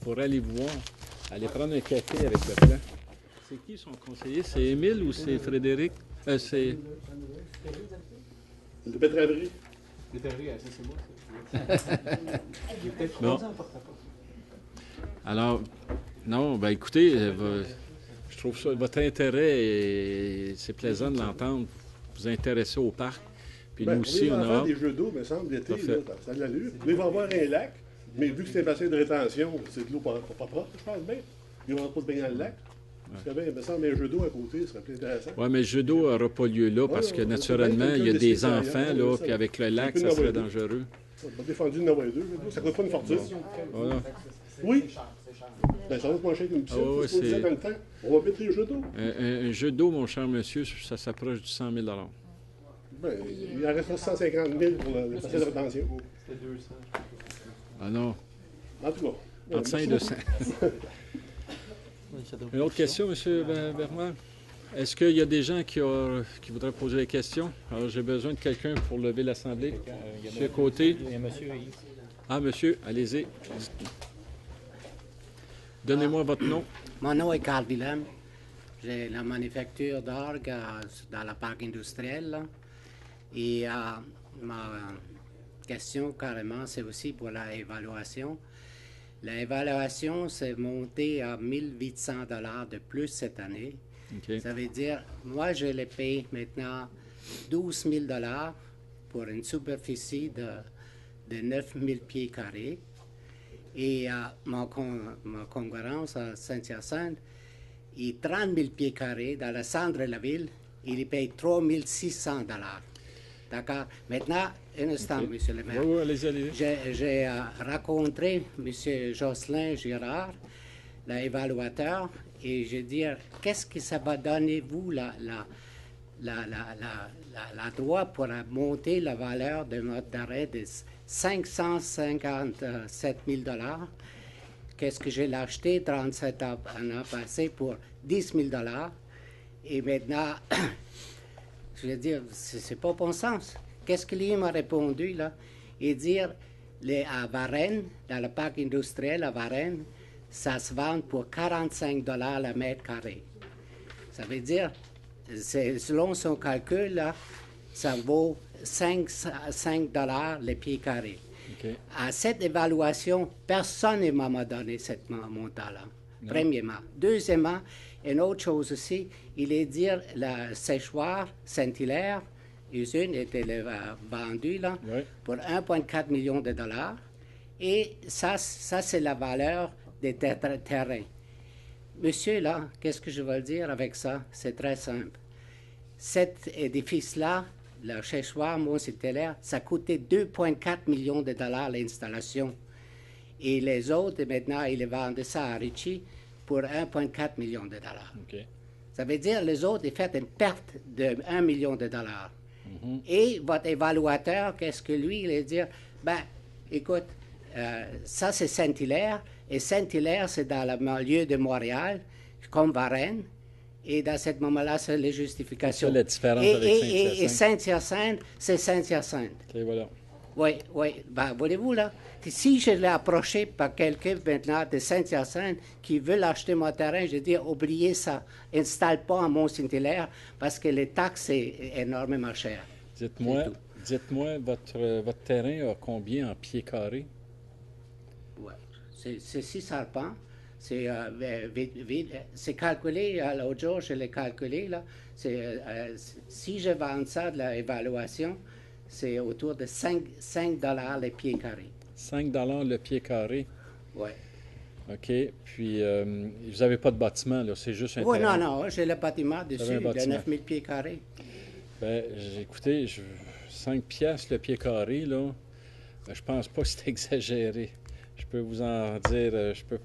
Speaker 1: vous voir, aller prendre un café avec le plan. C'est qui son conseiller? C'est Émile ou c'est Frédéric? C'est...
Speaker 14: le betteraverie.
Speaker 6: Betteraverie, ça c'est moi. Il est peut-être 3 ans porte-à-porte.
Speaker 1: Alors, non, ben écoutez, je trouve ça, votre intérêt, c'est plaisant de l'entendre, vous intéresser au parc. Puis nous aussi, on a
Speaker 14: faire des jeux d'eau, me semble, l'été, ça a de l'allure. Là, il va y avoir un lac, mais vu que c'est un bassin de rétention, c'est de l'eau pas propre, je pense bien. Ils vont pas se baigner dans le lac. Parce que, il me semble, un jeu d'eau à côté, ça serait plus intéressant.
Speaker 1: Oui, mais le jeu d'eau n'aura pas lieu là, parce que naturellement, il y a des enfants, là, puis avec le lac, ça serait dangereux.
Speaker 14: On va défendu de Nova 2, ça ne coûte pas une fortune.
Speaker 1: Voilà.
Speaker 14: Oui. Ben, ça va être moins cher qu'une piscine, c'est ce qu'on disait dans le temps. On va mettre les jeux d'eau.
Speaker 1: Un jeu d'eau, mon cher monsieur, ça s'approche du 100 000
Speaker 14: Ben, il en reste 150 000 pour le bassin de rétention.
Speaker 6: C'était 200.
Speaker 1: Ah non.
Speaker 14: En tout cas.
Speaker 1: Entre 100 et 200. Une autre question, M. Bernard? Est-ce qu'il y a des gens qui voudraient poser des questions? Alors, j'ai besoin de quelqu'un pour lever l'Assemblée. Monsieur Côté.
Speaker 13: Il y a monsieur.
Speaker 1: Ah, monsieur, allez-y. Donnez-moi votre nom.
Speaker 15: Mon nom est Carl Willem. J'ai la manufacture d'orgue dans le parc industriel. Là. Et ma question, carrément, c'est aussi pour l'évaluation. L'évaluation, c'est monté à 1 800 $ de plus cette année.
Speaker 1: Okay.
Speaker 15: Ça veut dire, moi, je les paye maintenant 12 000 $ pour une superficie de 9 000 pieds carrés. Et ma concurrence à Saint-Hyacinthe, il est 30 000 pieds carrés dans le centre de la ville. Il y paye 3 600 $. D'accord? Maintenant, un instant,
Speaker 1: Okay.
Speaker 15: Monsieur le maire.
Speaker 1: Oui, allez-y.
Speaker 15: J'ai rencontré M. Jocelyn Girard, l'évaluateur, et je dis, qu'est-ce que ça va donner, vous, la droit pour monter la valeur de notre terrain de 557 000 $. Qu'est-ce que j'ai acheté 37 ans passé pour 10 000 $. Et maintenant, je veux dire, c'est pas bon sens. Qu'est-ce que lui m'a répondu, là? Il dit, à Varennes, dans le parc industriel à Varennes, ça se vend pour 45 $ le mètre carré. Ça veut dire, selon son calcul, là, ça vaut 5 $ le pied carré.
Speaker 1: Okay.
Speaker 15: À cette évaluation, personne ne m'a donné ce montant-là, premièrement. Deuxièmement, une autre chose aussi, il est dire la séchoir Saint-Hilaire, usine était vendue là, pour 1,4 million de $. Et ça c'est la valeur des terrains. Monsieur, là, qu'est-ce que je veux dire avec ça? C'est très simple. Cet édifice-là, le séchoir Mont-Saint-Hilaire, ça coûtait 2,4 millions de $ l'installation. Et les autres, maintenant, ils vendent ça à Ritchie pour 1,4 million de $.
Speaker 1: Okay.
Speaker 15: Ça veut dire les autres, ils font une perte de 1 million de $. Et votre évaluateur, qu'est-ce que lui, il va dire? Ben, écoute, ça c'est Saint-Hilaire, et Saint-Hilaire, c'est dans le milieu de Montréal, comme Varennes, et dans ce moment-là, c'est les justifications.
Speaker 1: C'est la différence avec Saint-Hyacinthe.
Speaker 15: Et Saint-Hyacinthe, c'est Saint-Hyacinthe.
Speaker 1: OK, voilà.
Speaker 15: Oui. Ben, voyez-vous, là, si je l'ai approché par quelqu'un maintenant de Saint-Hyacinthe qui veut acheter mon terrain, je dis, oubliez ça, installe pas à Mont-Saint-Hilaire parce que les taxes sont énormément chères.
Speaker 1: Dites-moi, votre terrain a combien en pieds carrés?
Speaker 15: Oui, c'est 6 arpents. C'est calculé, l'autre jour, je l'ai calculé, là. Si je vends ça de l'évaluation, c'est autour de 5 $ le pied carré.
Speaker 1: 5 $ le pied carré?
Speaker 15: Oui.
Speaker 1: OK. Puis, vous n'avez pas de bâtiment, là, c'est juste un
Speaker 15: Oui,
Speaker 1: terrain.
Speaker 15: non, j'ai le bâtiment dessus, de 9 000 pieds carrés.
Speaker 1: Bien, écoutez, 5 piastres le pied carré, là, je pense pas que c'est exagéré. Je peux vous en dire, je peux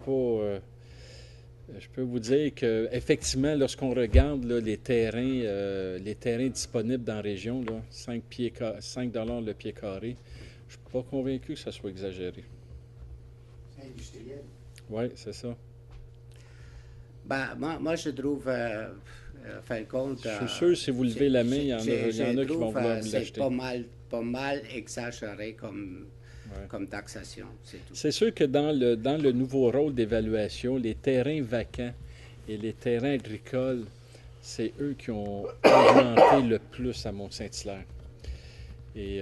Speaker 1: vous dire que effectivement, lorsqu'on regarde là, les terrains disponibles dans la région, là, 5 $ le pied carré, je ne suis pas convaincu que ça soit exagéré.
Speaker 15: C'est industriel.
Speaker 1: Oui, c'est ça.
Speaker 15: Ben, moi, je trouve En fin de compte,
Speaker 1: Je suis sûr, si vous levez la main, il y en a qui vont vouloir vous
Speaker 15: c'est
Speaker 1: l'acheter.
Speaker 15: pas mal exagéré comme taxation, c'est tout.
Speaker 1: C'est sûr que dans le nouveau rôle d'évaluation, les terrains vacants et les terrains agricoles, c'est eux qui ont augmenté le plus à Mont-Saint-Hilaire. Et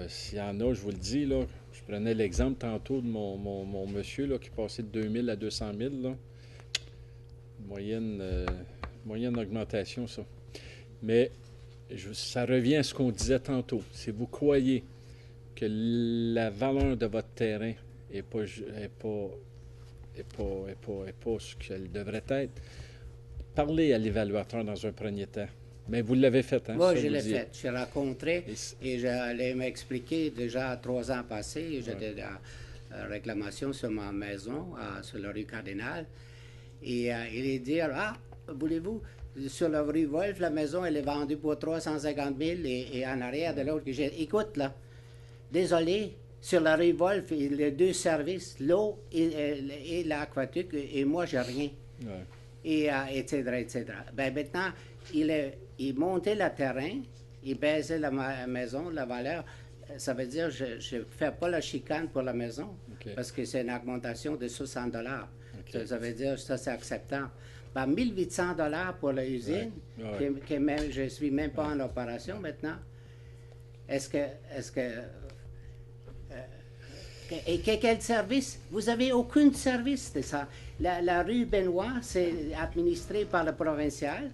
Speaker 1: s'il y en a, je vous le dis, là, je prenais l'exemple tantôt de mon monsieur là, qui passait de 2 000 à 200 000. Là. Moyenne augmentation, ça. Mais ça revient à ce qu'on disait tantôt. Si vous croyez que la valeur de votre terrain n'est pas ce qu'elle devrait être, parlez à l'évaluateur dans un premier temps. Mais vous l'avez fait, hein?
Speaker 15: Moi, je l'ai fait. J'ai rencontré et j'allais m'expliquer déjà 3 ans passés. J'étais en réclamation sur ma maison, sur la rue Cardinal. Et il est dire, voulez-vous, sur la rue Wolfe, la maison, elle est vendue pour 350 000 et en arrière de l'autre, écoute, là, désolé, sur la rue Wolfe, il y a 2 services, l'eau et l'aquatique, et moi, j'ai rien.
Speaker 1: Ouais.
Speaker 15: Et etc., etc. Ben, maintenant, il montait le terrain, il baisait la maison, la valeur. Ça veut dire que je ne fais pas la chicane pour la maison, parce que c'est une augmentation de 60 $. Ça veut dire que ça, c'est acceptable. Ben, 1 800 $ pour l'usine, que même, je ne suis même pas en opération maintenant. Et quel service? Vous n'avez aucun service de ça. La rue Benoît, c'est administré par le provincial.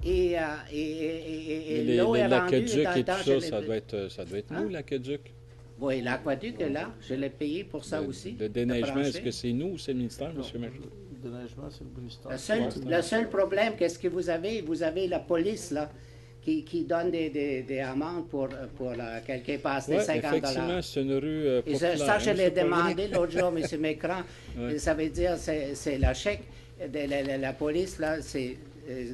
Speaker 15: Et l'eau est rendue...
Speaker 1: L'aqueduc et tout ça, ça doit être nous, l'aqueduc?
Speaker 15: Oui, l'aqueduc est là. Je l'ai payé pour ça aussi.
Speaker 1: Le déneigement, est-ce que c'est nous ou c'est le ministère, M. Marchand?
Speaker 3: Le déneigement, c'est le ministère.
Speaker 15: Le seul problème, qu'est-ce que vous avez? Vous avez la police, là, qui donne des amendes pour quelqu'un passe des 50 $.
Speaker 1: Effectivement, c'est une rue populaire.
Speaker 15: Et ça, je l'ai demandé l'autre jour, M. Mécran. Ça veut dire, c'est le chèque de la police, là,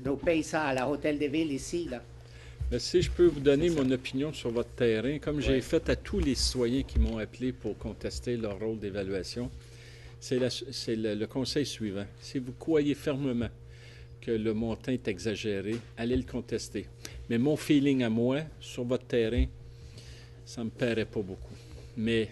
Speaker 15: nous paye ça à l'Hôtel de Ville ici, là.
Speaker 1: Mais si je peux vous donner mon opinion sur votre terrain, comme j'ai fait à tous les citoyens qui m'ont appelé pour contester leur rôle d'évaluation, c'est le conseil suivant. Si vous croyez fermement que le montant est exagéré, allez le contester. Mais mon feeling à moi, sur votre terrain, ça ne me paierait pas beaucoup. Mais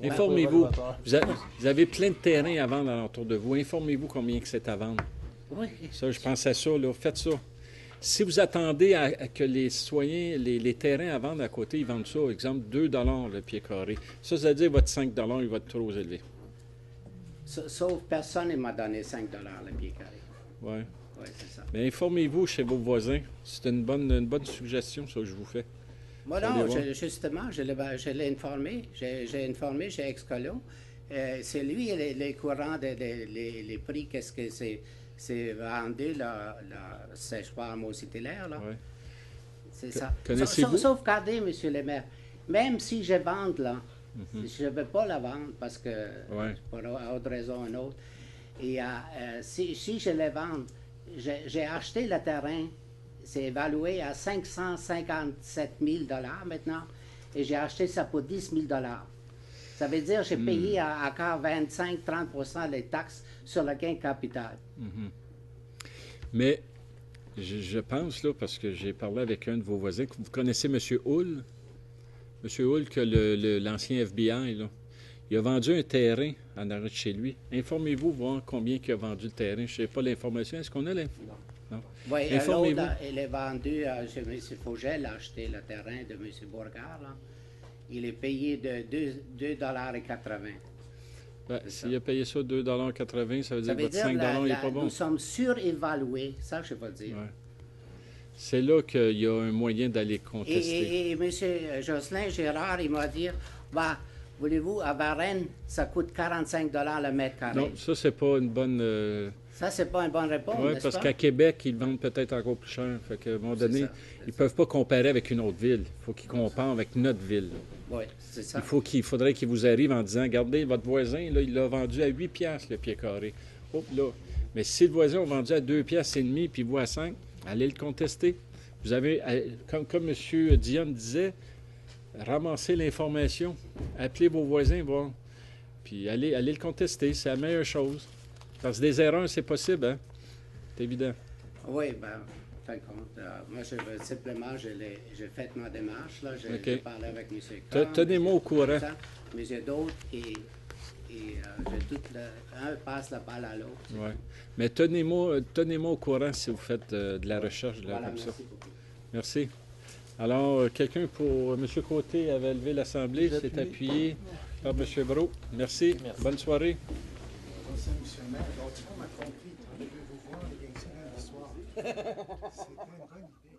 Speaker 1: informez-vous. Vous avez plein de terrains à vendre alentour de vous. Informez-vous combien que c'est à vendre.
Speaker 15: Oui.
Speaker 1: Ça, je pense à ça, là. Faites ça. Si vous attendez à que les citoyens, les terrains à vendre à côté, ils vendent ça, exemple, 2 $ le pied carré. Ça veut dire que votre 5 $ il va être trop élevé.
Speaker 15: Sauf personne ne m'a donné 5 $ le pied carré.
Speaker 1: Oui.
Speaker 15: Oui, c'est ça.
Speaker 1: Mais informez-vous chez vos voisins. C'est une bonne suggestion, ça, que je vous fais.
Speaker 15: Moi, non, justement, je l'ai informé. J'ai informé chez Excolo. C'est lui, les courants, les prix, qu'est-ce que c'est vendu, la séchoir Mont-Saint-Hilaire, là.
Speaker 1: Oui.
Speaker 15: C'est ça.
Speaker 1: Connaissez-vous?
Speaker 15: Sauf, regardez, M. le maire, même si je vends, là, je ne vais pas la vendre parce que, pour autre raison ou une autre, et si je les vends, j'ai acheté le terrain, c'est évalué à 557 000 $ maintenant, et j'ai acheté ça pour 10 000 $. Ça veut dire que j'ai payé encore 25-30 % les taxes sur le gain capital.
Speaker 1: Mais je pense, là, parce que j'ai parlé avec un de vos voisins, que vous connaissez M. Hull. M. Hull, que l'ancien FBI, là, il a vendu un terrain en arrière de chez lui. Informez-vous, voir combien il a vendu le terrain. Je ne sais pas l'information. Est-ce qu'on a l'info? Non.
Speaker 15: Oui, l'autre, il est vendu chez M. Fogel, a acheté le terrain de M. Bourgard, là. Il est payé de 2,80 $.
Speaker 1: S'il a payé ça 2,80 $, ça veut dire que votre 5 $ n'est pas bon.
Speaker 15: Nous sommes surévalués, ça je veux dire.
Speaker 1: Ouais. C'est là qu'il y a un moyen d'aller contester.
Speaker 15: Et M. Jocelyn Gérard, il m'a dit, voulez-vous, à Varennes, ça coûte 45 $ le mètre carré.
Speaker 1: Non, ça, c'est pas une bonne...
Speaker 15: Ça, c'est pas une bonne réponse,
Speaker 1: Oui, parce qu'à Québec, ils vendent peut-être encore plus cher. Fait qu'à un moment donné, ils ne peuvent pas comparer avec une autre ville. Il faut qu'ils comparent avec notre ville.
Speaker 15: Oui, c'est ça.
Speaker 1: Il faudrait qu'il vous arrive en disant, regardez, votre voisin, là, il l'a vendu à 8 $ le pied carré. Là. Mais si le voisin a vendu à 2,5 $, puis vous à 5, allez le contester. Vous avez, comme M. Dionne disait, ramassez l'information, appelez vos voisins, voir. Puis allez le contester, c'est la meilleure chose. Parce que des erreurs, c'est possible, hein? C'est évident.
Speaker 15: Oui, bien, en fin de compte, moi, j'ai fait ma démarche, là, j'ai
Speaker 1: OK.
Speaker 15: parlé avec M. Kahn.
Speaker 1: Tenez-moi au courant.
Speaker 15: Mais j'ai d'autres et j'ai tout un passe la balle à l'autre.
Speaker 1: Ouais. Mais tenez-moi au courant si vous faites de la recherche là,
Speaker 15: Voilà,
Speaker 1: comme ça.
Speaker 15: merci beaucoup.
Speaker 1: Merci. Alors, quelqu'un pour... M. Côté avait levé l'Assemblée, s'est appuyé par M. Brault. Merci. Bonne soirée.
Speaker 12: Merci, M. le maire. Donc, tu m'as compris. Je vais vous voir les 15 ans d'histoire. C'était une bonne idée.